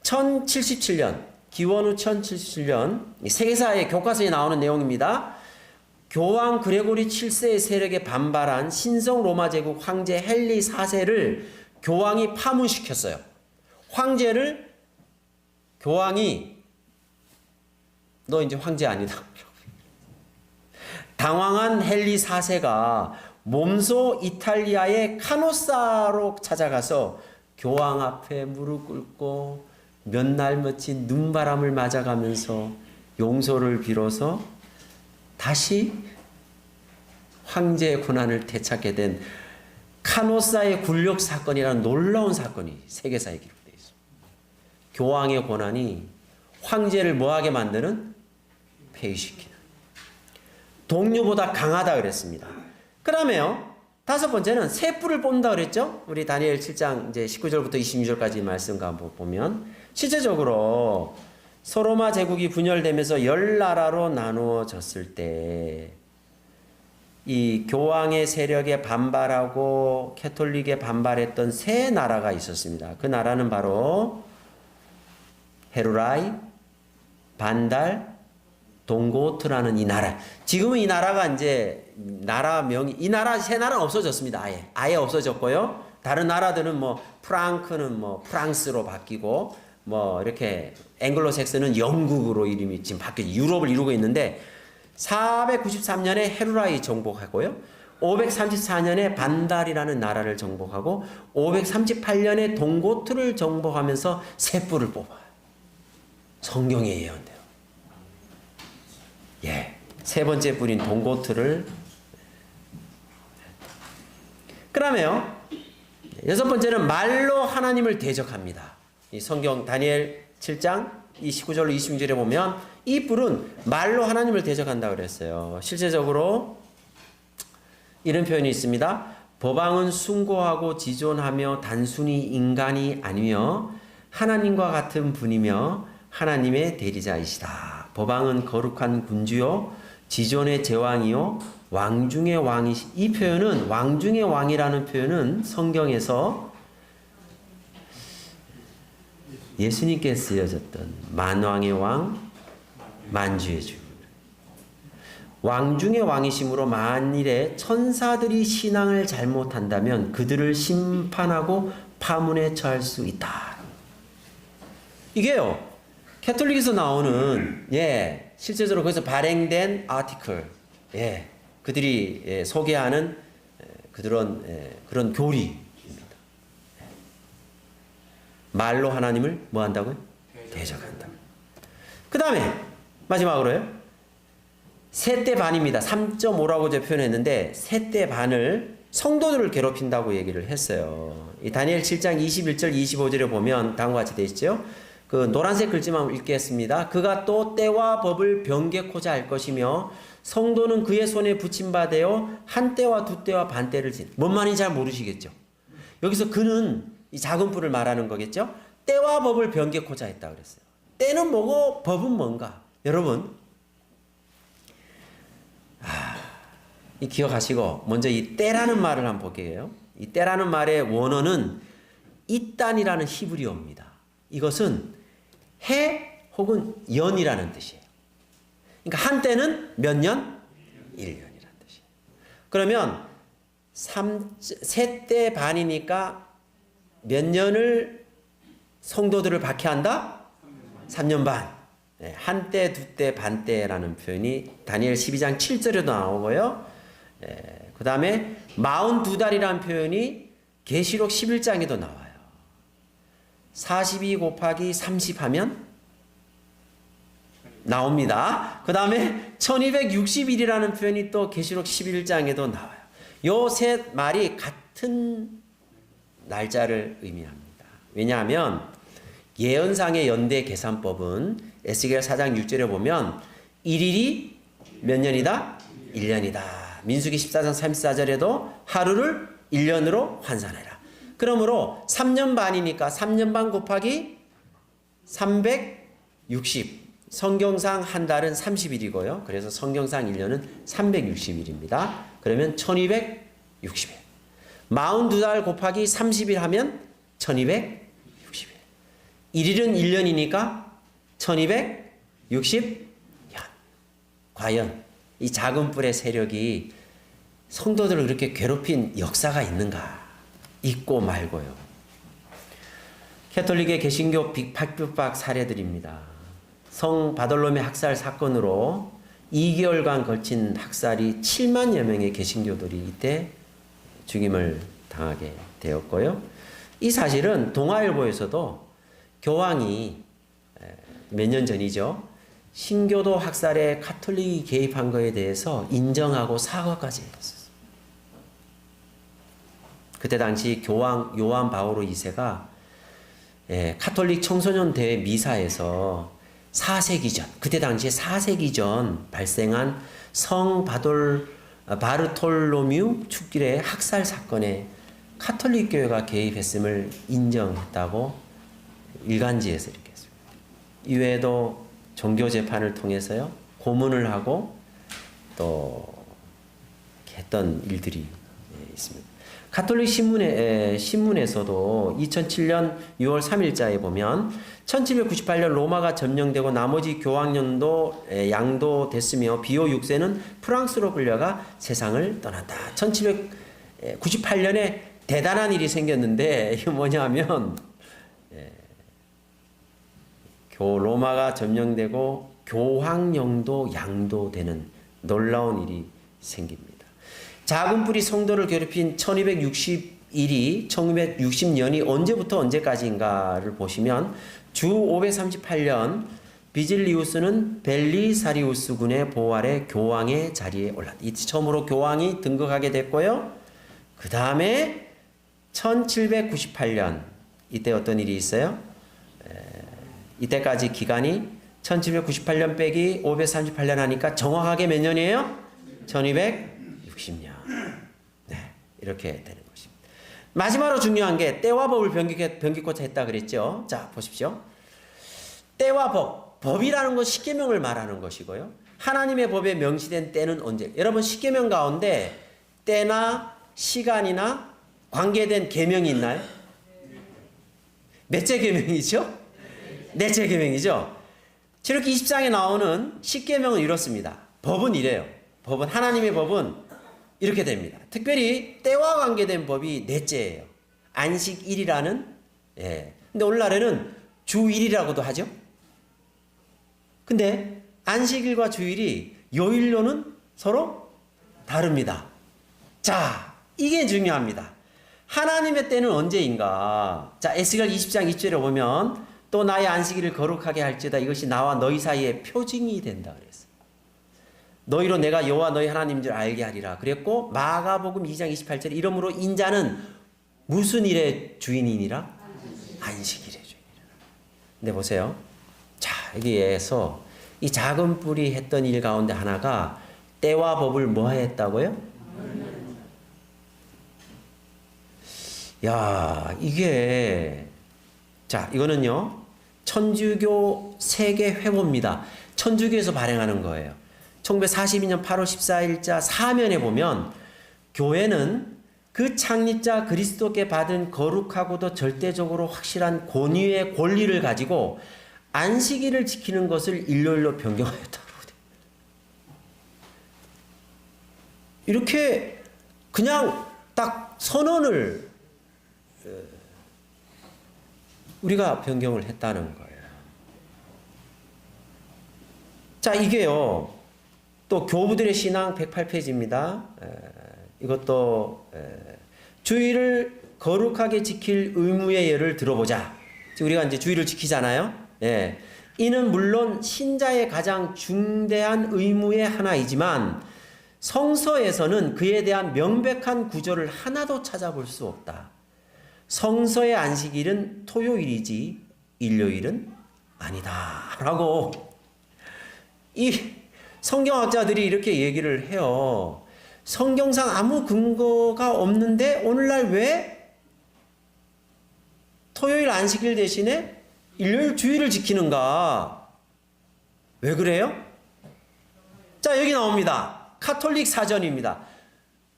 1077년, 기원후 1077년 세계사의 교과서에 나오는 내용입니다. 교황 그레고리 7세의 세력에 반발한 신성 로마 제국 황제 헨리 4세를 교황이 파문시켰어요. 황제를 교황이 너 이제 황제 아니다. 당황한 헨리 4세가 몸소 이탈리아의 카노사로 찾아가서 교황 앞에 무릎 꿇고 몇 날 며칠 눈바람을 맞아가면서 용서를 빌어서 다시 황제의 고난을 되찾게 된 카노사의 굴욕 사건이라는 놀라운 사건이 세계사에 기록되어 있습니다. 교황의 고난이 황제를 뭐하게 만드는? 폐위시키는. 동류보다 강하다 그랬습니다. 그다음에요. 다섯 번째는 새 뿔을 뽑는다 그랬죠? 우리 다니엘 7장 이제 19절부터 26절까지 말씀과 한번 보면 실제적으로 소로마 제국이 분열되면서 10나라로 나누어졌을 때 이 교황의 세력에 반발하고 캐톨릭에 반발했던 세 나라가 있었습니다. 그 나라는 바로 헤루라이, 반달, 동고트라는 이 나라. 지금은 이 나라가 이제 나라명이 이 나라 세 나라는 없어졌습니다. 아예 없어졌고요. 다른 나라들은 뭐 프랑크는 뭐 프랑스로 바뀌고 뭐 이렇게 앵글로색슨은 영국으로 이름이 지금 바뀌어 유럽을 이루고 있는데 493년에 헤루라이 정복하고요. 534년에 반달이라는 나라를 정복하고 538년에 동고트를 정복하면서 새 뿔을 뽑아요. 성경에 예언돼요. 세 번째 뿔인 동고트를. 그다음에요. 여섯 번째는 말로 하나님을 대적합니다. 이 성경 다니엘 7장 29절로 26절에 보면 이 뿔은 말로 하나님을 대적한다 그랬어요. 실제적으로 이런 표현이 있습니다. 법왕은 숭고하고 지존하며 단순히 인간이 아니며 하나님과 같은 분이며 하나님의 대리자이시다. 법왕은 거룩한 군주요 지존의 제왕이요 왕 중의 왕이시. 이 표현은 왕 중의 왕이라는 표현은 성경에서 예수님께 쓰여졌던 만왕의 왕, 만주의 주. 왕 중의 왕이심으로 만일에 천사들이 신앙을 잘못한다면 그들을 심판하고 파문에 처할 수 있다. 이게요. 캐톨릭에서 나오는 실제적으로 거기서 발행된 아티클, 그들이 소개하는 그런 교리입니다. 말로 하나님을 뭐 한다고요? 대적한다. 그 다음에 마지막으로요. 셋대 반입니다. 3.5라고 제가 표현했는데 셋대 반을 성도들을 괴롭힌다고 얘기를 했어요. 이 다니엘 7장 21절 25절에 보면 다음과 같이 되어 있죠. 그 노란색 글씨만 읽겠습니다. 그가 또 때와 법을 변개코자 할 것이며 성도는 그의 손에 붙임바되어 한 때와 두 때와 반 때를 진. 뭔 말인지 잘 모르시겠죠. 여기서 그는 이 작은 뿔을 말하는 거겠죠. 때와 법을 변개코자 했다 그랬어요. 때는 뭐고 법은 뭔가. 여러분 이 기억하시고 먼저 이 때라는 말을 한번 볼게요. 이 때라는 말의 원어는 이단이라는 히브리어입니다. 이것은 해 혹은 연이라는 뜻이에요. 그러니까 한때는 몇 년? 1년이라는 뜻이에요. 그러면 세 때 반이니까 몇 년을 성도들을 박해한다? 3년 반. 한 때, 두 때, 반 때라는 표현이 다니엘 12장 7절에도 나오고요. 그 다음에 42달이라는 표현이 계시록 11장에도 나와요. 42 곱하기 30 하면 나옵니다. 그 다음에 1260일이라는 표현이 또 계시록 11장에도 나와요. 요 세 말이 같은 날짜를 의미합니다. 왜냐하면 예언상의 연대 계산법은 에스겔 4장 6절에 보면 일일이 몇 년이다? 1년이다. 민수기 14장 34절에도 하루를 1년으로 환산해라. 그러므로 3년 반이니까 3년 반 곱하기 360. 성경상 한 달은 30일이고요. 그래서 성경상 1년은 360일입니다. 그러면 1260일. 42달 곱하기 30일 하면 1260일. 1일은 1년이니까 1260년. 과연 이 작은 뿔의 세력이 성도들을 그렇게 괴롭힌 역사가 있는가? 있고 말고요. 캐톨릭의 개신교 빅팍 사례들입니다. 성 바돌로메 학살 사건으로 2개월간 걸친 학살이 7만여 명의 개신교들이 이때 죽임을 당하게 되었고요. 이 사실은 동아일보에서도 교황이 몇 년 전이죠. 신교도 학살에 가톨릭이 개입한 것에 대해서 인정하고 사과까지 했었어요. 그때 당시 교황 요한 바오로 2세가 가톨릭 청소년 대회 미사에서 4세기 전, 그때 당시에 4세기 전 발생한 성 바르톨로뮤 축일의 학살 사건에 가톨릭 교회가 개입했음을 인정했다고 일간지에서 이렇게 했습니다. 이외에도 종교 재판을 통해서요, 고문을 하고 또 했던 일들이 있습니다. 가톨릭 신문에서도 2007년 6월 3일자에 보면 1798년 로마가 점령되고 나머지 교황년도 양도됐으며 비오 6세는 프랑스로 끌려가 세상을 떠났다. 1798년에 대단한 일이 생겼는데 이게 뭐냐면 로마가 점령되고 교황령도 양도되는 놀라운 일이 생깁니다. 작은 뿔이 성도를 괴롭힌 1260일이 1960년이 언제부터 언제까지인가를 보시면 주 538년 비질리우스는 벨리사리우스군의 보호 아래 교황의 자리에 올랐다. 이때 처음으로 교황이 등극하게 됐고요. 그 다음에 1798년 이때 어떤 일이 있어요? 이때까지 기간이 1798년 빼기 538년 하니까 정확하게 몇 년이에요? 1260년. 네, 이렇게 되는 것입니다. 마지막으로 중요한 게 때와 법을 변기고자 했다 그랬죠. 자, 보십시오. 때와 법. 법이라는 건 십계명을 말하는 것이고요. 하나님의 법에 명시된 때는 언제? 여러분 십계명 가운데 때나 시간이나 관계된 계명이 있나요? 몇째 계명이죠? 넷째 계명이죠. 출애굽기 20장에 나오는 십계명은 이렇습니다. 법은 이래요. 법은 하나님의 법은 이렇게 됩니다. 특별히 때와 관계된 법이 넷째예요. 안식일이라는 근데 오늘날에는 주일이라고도 하죠. 근데 안식일과 주일이 요일로는 서로 다릅니다. 자, 이게 중요합니다. 하나님의 때는 언제인가? 자, 에스겔 20장 2절에 보면 또 나의 안식일을 거룩하게 할지어다 이것이 나와 너희 사이에 표징이 된다 그랬어요. 너희로 내가 여호와 너희 하나님인 줄 알게 하리라 그랬고 마가복음 2장 28절에 이러므로 인자는 무슨 일의 주인이니라? 안식일의 주인이라. 근데 보세요. 자, 여기에서 이 작은 뿔이 했던 일 가운데 하나가 때와 법을 뭐 했다고요? 야, 이게 자, 이거는요, 천주교 세계 회보입니다. 천주교에서 발행하는 거예요. 1942년 8월 14일자 사면에 보면 교회는 그 창립자 그리스도께 받은 거룩하고도 절대적으로 확실한 권위의 권리를 가지고 안식일을 지키는 것을 일요일로 변경하였다고. 이렇게 그냥 딱 선언을 우리가 변경을 했다는 거예요. 자, 이게요. 또 교부들의 신앙 108페이지입니다. 이것도 주일을 거룩하게 지킬 의무의 예를 들어보자. 우리가 이제 주일을 지키잖아요. 이는 물론 신자의 가장 중대한 의무의 하나이지만 성서에서는 그에 대한 명백한 구절을 하나도 찾아볼 수 없다. 성서의 안식일은 토요일이지 일요일은 아니다. 라고 이 성경학자들이 이렇게 얘기를 해요. 성경상 아무 근거가 없는데 오늘날 왜 토요일 안식일 대신에 일요일 주일을 지키는가? 왜 그래요? 자, 여기 나옵니다. 카톨릭 사전입니다.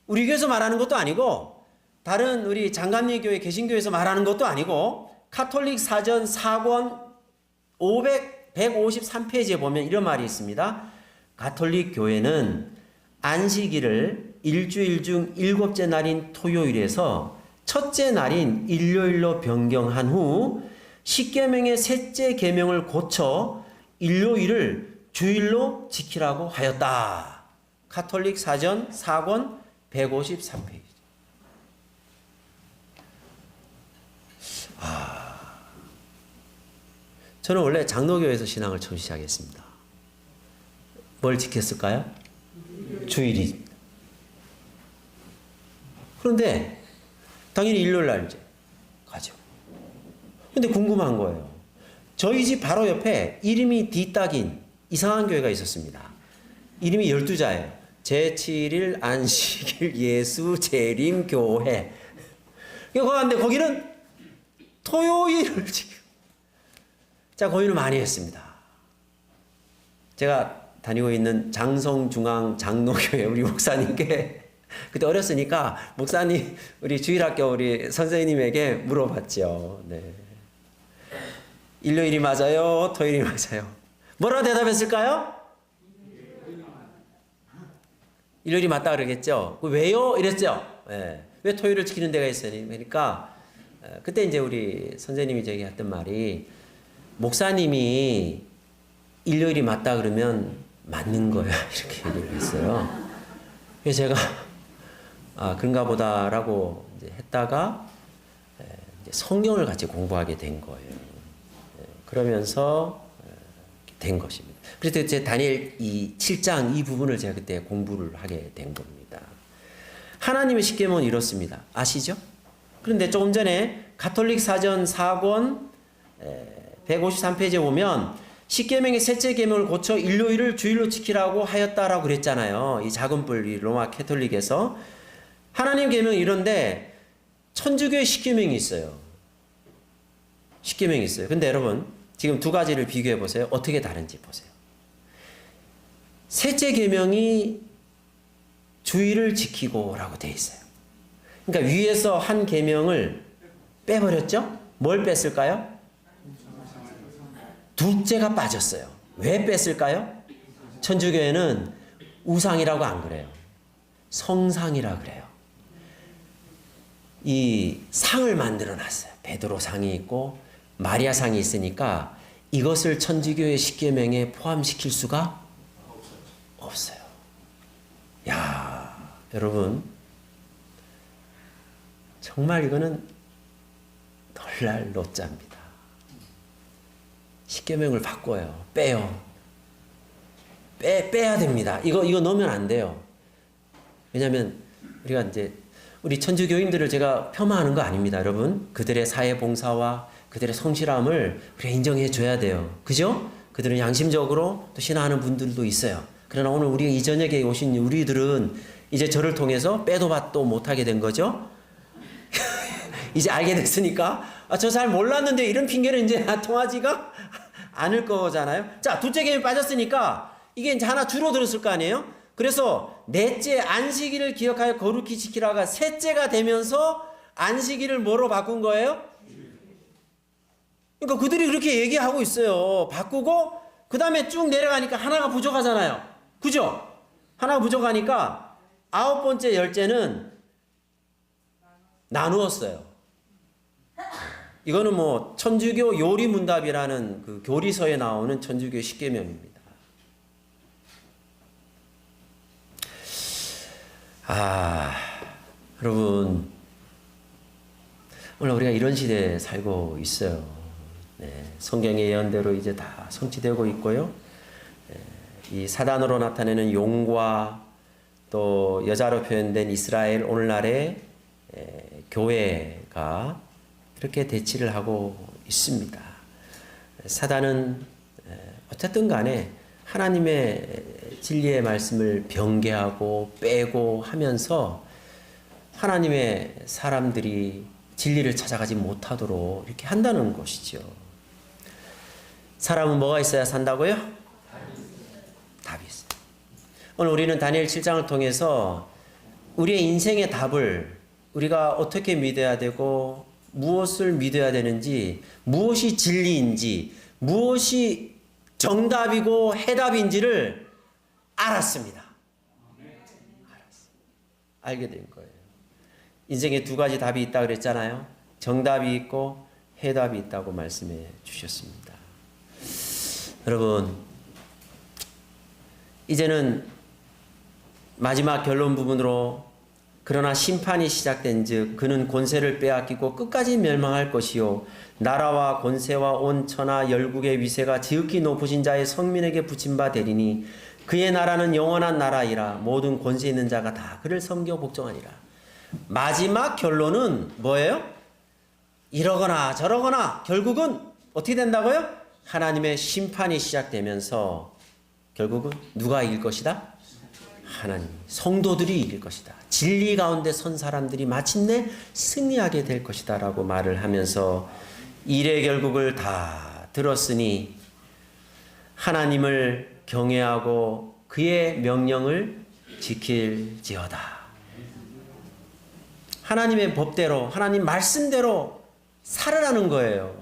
우리 교회에서 말하는 것도 아니고 다른 우리 장감리 교회 개신교에서 말하는 것도 아니고 카톨릭 사전 4권 153페이지에 보면 이런 말이 있습니다. 가톨릭 교회는 안식일을 일주일 중 7째 날인 토요일에서 첫째 날인 일요일로 변경한 후 십계명의 셋째 계명을 고쳐 일요일을 주일로 지키라고 하였다. 가톨릭 사전 4권 153페이지. 저는 원래 장로교에서 신앙을 처음 시작했습니다. 뭘 지켰을까요? 주일이. 그런데 당연히 일요일 날 이제 가죠. 근데 궁금한 거예요. 저희 집 바로 옆에 이름이 뒤딱인 이상한 교회가 있었습니다. 이름이 12자예요. 제7일 안식일 예수 재림 교회. 그런데 거기는 토요일을 지켜. 자, 고민을 많이 했습니다. 제가 다니고 있는 장성중앙 장로교회 우리 목사님께 그때 어렸으니까 목사님 우리 주일학교 우리 선생님에게 물어봤죠. 네. 일요일이 맞아요? 토요일이 맞아요? 뭐라 대답했을까요? 일요일이 맞다 그러겠죠. 왜요? 이랬죠. 네. 왜 토요일을 지키는 데가 있어요? 그러니까 그때 이제 우리 선생님이 저에게 했던 말이 목사님이 일요일이 맞다 그러면 맞는 거야 이렇게 얘기를 했어요. 그래서 제가 그런가 보다라고 이제 했다가 이제 성경을 같이 공부하게 된 거예요. 그러면서 된 것입니다. 그래서 제 다니엘 7장 이 부분을 제가 그때 공부를 하게 된 겁니다. 하나님의 십계명은 이렇습니다. 아시죠? 그런데 조금 전에 가톨릭 사전 4권 153페이지에 보면 십계명의 셋째 계명을 고쳐 일요일을 주일로 지키라고 하였다라고 그랬잖아요. 이 작은 뿔 로마 캐톨릭에서 하나님 계명이 이런데 천주교의 십계명이 있어요. 십계명이 있어요. 근데 여러분 지금 두 가지를 비교해 보세요. 어떻게 다른지 보세요. 셋째 계명이 주일을 지키고라고 돼 있어요. 그러니까 위에서 한 계명을 빼버렸죠? 뭘 뺐을까요? 둘째가 빠졌어요. 왜 뺐을까요? 천주교에는 우상이라고 안 그래요. 성상이라 그래요. 이 상을 만들어 놨어요. 베드로 상이 있고 마리아 상이 있으니까 이것을 천주교의 십계명에 포함시킬 수가 없어요. 야, 여러분 정말 이거는 놀랄 노자입니다. 십계명을 바꿔요. 빼요. 빼야 됩니다. 이거 넣으면 안 돼요. 왜냐하면 우리가 이제 우리 천주교인들을 제가 폄하하는 거 아닙니다, 여러분. 그들의 사회 봉사와 그들의 성실함을 우리가 인정해 줘야 돼요. 그죠? 그들은 양심적으로 또 신앙하는 분들도 있어요. 그러나 오늘 우리가 이 저녁에 오신 우리들은 이제 저를 통해서 빼도 박도 못하게 된 거죠. 이제 알게 됐으니까 저 잘 몰랐는데 이런 핑계는 이제 통하지가 않을 거잖아요. 자, 둘째 계명이 빠졌으니까 이게 이제 하나 줄어들었을 거 아니에요. 그래서 넷째 안식일을 기억하여 거룩히 지키라가 셋째가 되면서 안식일을 뭐로 바꾼 거예요? 그러니까 그들이 그렇게 얘기하고 있어요. 바꾸고 그 다음에 쭉 내려가니까 하나가 부족하잖아요. 그죠? 하나가 부족하니까 9번째 열째는 나누었어요. 이거는 뭐 천주교 요리문답이라는 그 교리서에 나오는 천주교 십계명입니다. 여러분 오늘 우리가 이런 시대에 살고 있어요. 네, 성경의 예언대로 이제 다 성취되고 있고요. 이 사단으로 나타내는 용과 또 여자로 표현된 이스라엘 오늘날의 교회가 그렇게 대치를 하고 있습니다. 사단은 어쨌든 간에 하나님의 진리의 말씀을 변개하고 빼고 하면서 하나님의 사람들이 진리를 찾아가지 못하도록 이렇게 한다는 것이죠. 사람은 뭐가 있어야 산다고요? 답이 있어요. 오늘 우리는 다니엘 7장을 통해서 우리의 인생의 답을 우리가 어떻게 믿어야 되고 무엇을 믿어야 되는지, 무엇이 진리인지, 무엇이 정답이고 해답인지를 알았습니다. 알게 된 거예요. 인생에 두 가지 답이 있다고 그랬잖아요. 정답이 있고 해답이 있다고 말씀해 주셨습니다. 여러분, 이제는 마지막 결론 부분으로 그러나 심판이 시작된 즉 그는 권세를 빼앗기고 끝까지 멸망할 것이요 나라와 권세와 온 천하 열국의 위세가 지극히 높으신 자의 성민에게 붙임 바 되리니 그의 나라는 영원한 나라이라 모든 권세 있는 자가 다 그를 섬겨 복종하니라. 마지막 결론은 뭐예요? 이러거나 저러거나 결국은 어떻게 된다고요? 하나님의 심판이 시작되면서 결국은 누가 이길 것이다? 하나님, 성도들이 이길 것이다. 진리 가운데 선 사람들이 마침내 승리하게 될 것이다 라고 말을 하면서 일의 결국을 다 들었으니 하나님을 경외하고 그의 명령을 지킬지어다. 하나님의 법대로, 하나님 말씀대로 살아라는 거예요.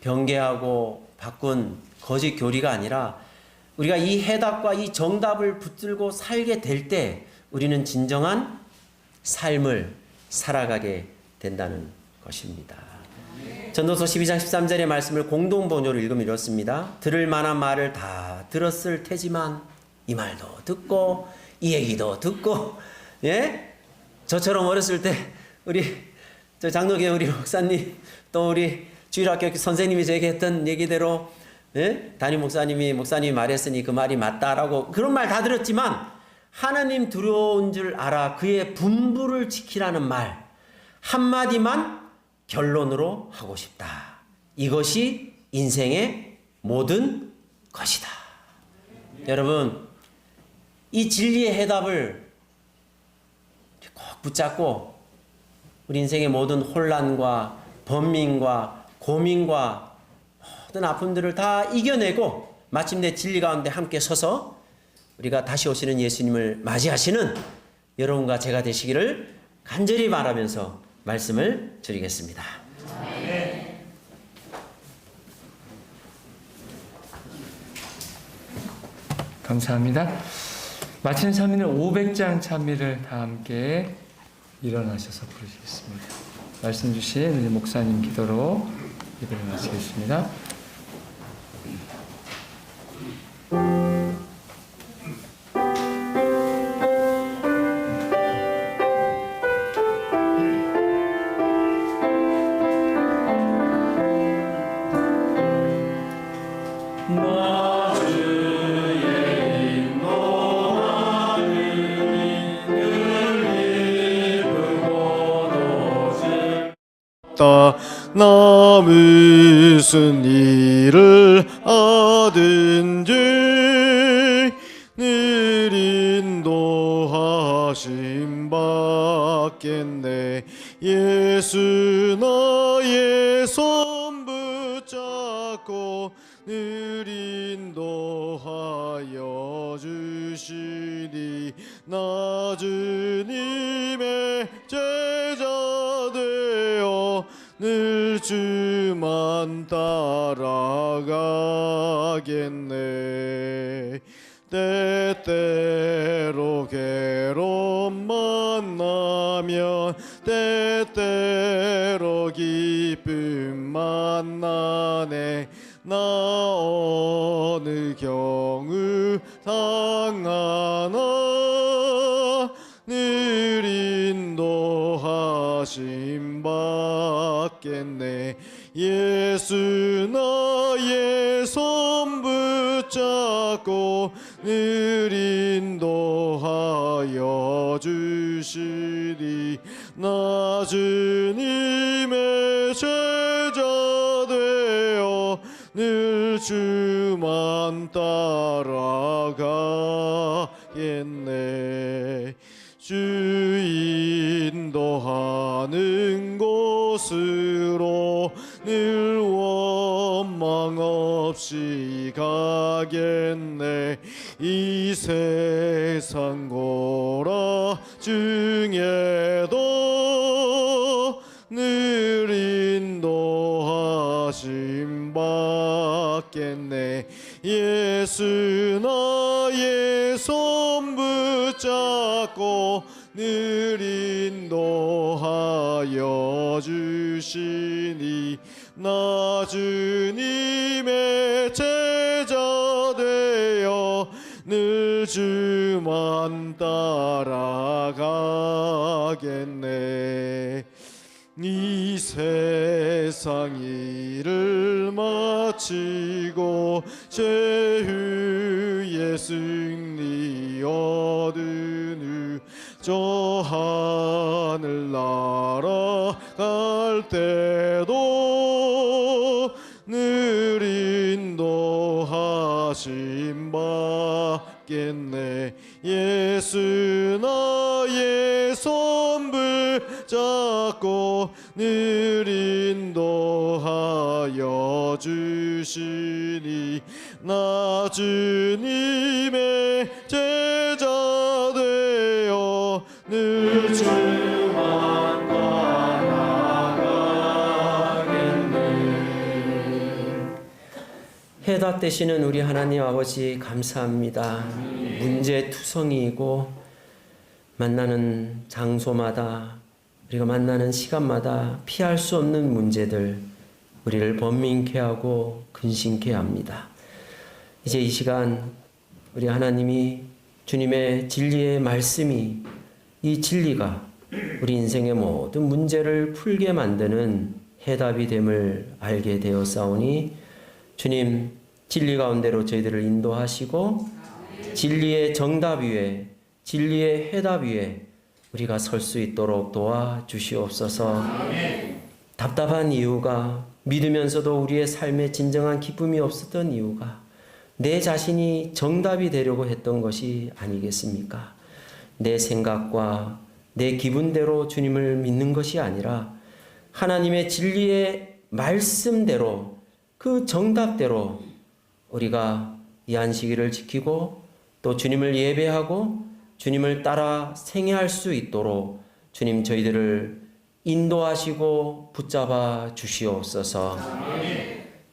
변개하고 바꾼 거짓 교리가 아니라 우리가 이 해답과 이 정답을 붙들고 살게 될 때 우리는 진정한 삶을 살아가게 된다는 것입니다. 전도서 12장 13절의 말씀을 공동번역으로 읽으면 이렇습니다. 들을 만한 말을 다 들었을 테지만 이 말도 듣고 이 얘기도 듣고, 예? 저처럼 어렸을 때 우리 저 장로교회 우리 목사님 또 우리 주일학교 선생님이 저에게 했던 얘기대로, 예? 담임 목사님이 말했으니 그 말이 맞다라고 그런 말 다 들었지만 하나님 두려운 줄 알아 그의 분부를 지키라는 말 한마디만 결론으로 하고 싶다. 이것이 인생의 모든 것이다. 여러분, 이 진리의 해답을 꼭 붙잡고 우리 인생의 모든 혼란과 번민과 고민과 모든 아픔들을 다 이겨내고 마침내 진리 가운데 함께 서서 우리가 다시 오시는 예수님을 맞이하시는 여러분과 제가 되시기를 간절히 바라면서 말씀을 드리겠습니다. 감사합니다. 마치는 찬미는 500장 찬미를 다 함께 일어나셔서 부르시겠습니다. 말씀 주신 우리 목사님 기도로 예배를 마치겠습니다. 나 무슨 일을 하든지 늘 인도하심 받겠네. 예수 나의 손 붙잡고 늘 인도하여 주시니 나 주님의 제자 되어 늘 주만 따라가겠네. 때때로 괴로움 만나면 때때로 기쁨 만나네. 나 어느 경우 당하나 늘 인도하심 받겠네. 예수 나의 손 붙잡고 늘 인도하여 주시니 나 주님의 제자 되어 늘 주만 따라가겠네. 주 인도하는 곳으로 늘 원망 없이 가겠네. 이 세상 고라 중에도 늘 인도하심 받겠네. 예수 나의 손 붙잡고 늘 인도하여 주시니 나 주님의 제자 되어 늘 주만 따라가겠네. 이 세상 일을 마치고 죄후의 승리 얻은 후 저 하늘나라 갈 때도 늘 인도하심 받겠네. 예수 나의 손 붙잡고 늘 인도하여 주시니 나 주님의 제자 되어 늘 주만 따라가겠네. 해답 되시는 우리 하나님 아버지 감사합니다. 문제투성이이고 만나는 장소마다 우리가 만나는 시간마다 피할 수 없는 문제들 우리를 번민케 하고 근심케 합니다. 이제 이 시간 우리 하나님이 주님의 진리의 말씀이 이 진리가 우리 인생의 모든 문제를 풀게 만드는 해답이 됨을 알게 되었사오니 주님 진리 가운데로 저희들을 인도하시고 진리의 정답 위에 진리의 해답 위에 우리가 설 수 있도록 도와주시옵소서. 답답한 이유가 믿으면서도 우리의 삶에 진정한 기쁨이 없었던 이유가 내 자신이 정답이 되려고 했던 것이 아니겠습니까? 내 생각과 내 기분대로 주님을 믿는 것이 아니라 하나님의 진리의 말씀대로 그 정답대로 우리가 이 안식일을 지키고 또 주님을 예배하고 주님을 따라 생애할 수 있도록 주님 저희들을 인도하시고 붙잡아 주시옵소서.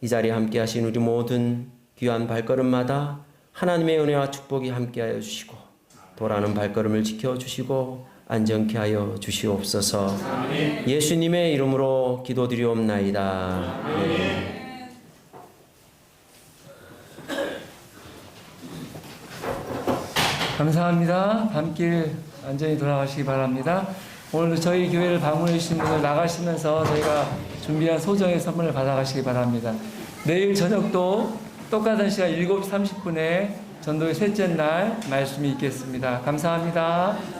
이 자리에 함께 하신 우리 모든 귀한 발걸음마다 하나님의 은혜와 축복이 함께하여 주시고 돌아오는 발걸음을 지켜주시고 안전케 하여 주시옵소서. 예수님의 이름으로 기도드리옵나이다. 아멘. 감사합니다. 밤길 안전히 돌아가시기 바랍니다. 오늘 저희 교회를 방문해 주신 분들 나가시면서 저희가 준비한 소정의 선물을 받아가시기 바랍니다. 내일 저녁도 똑같은 시간 7시 30분에 전도의 셋째 날 말씀이 있겠습니다. 감사합니다.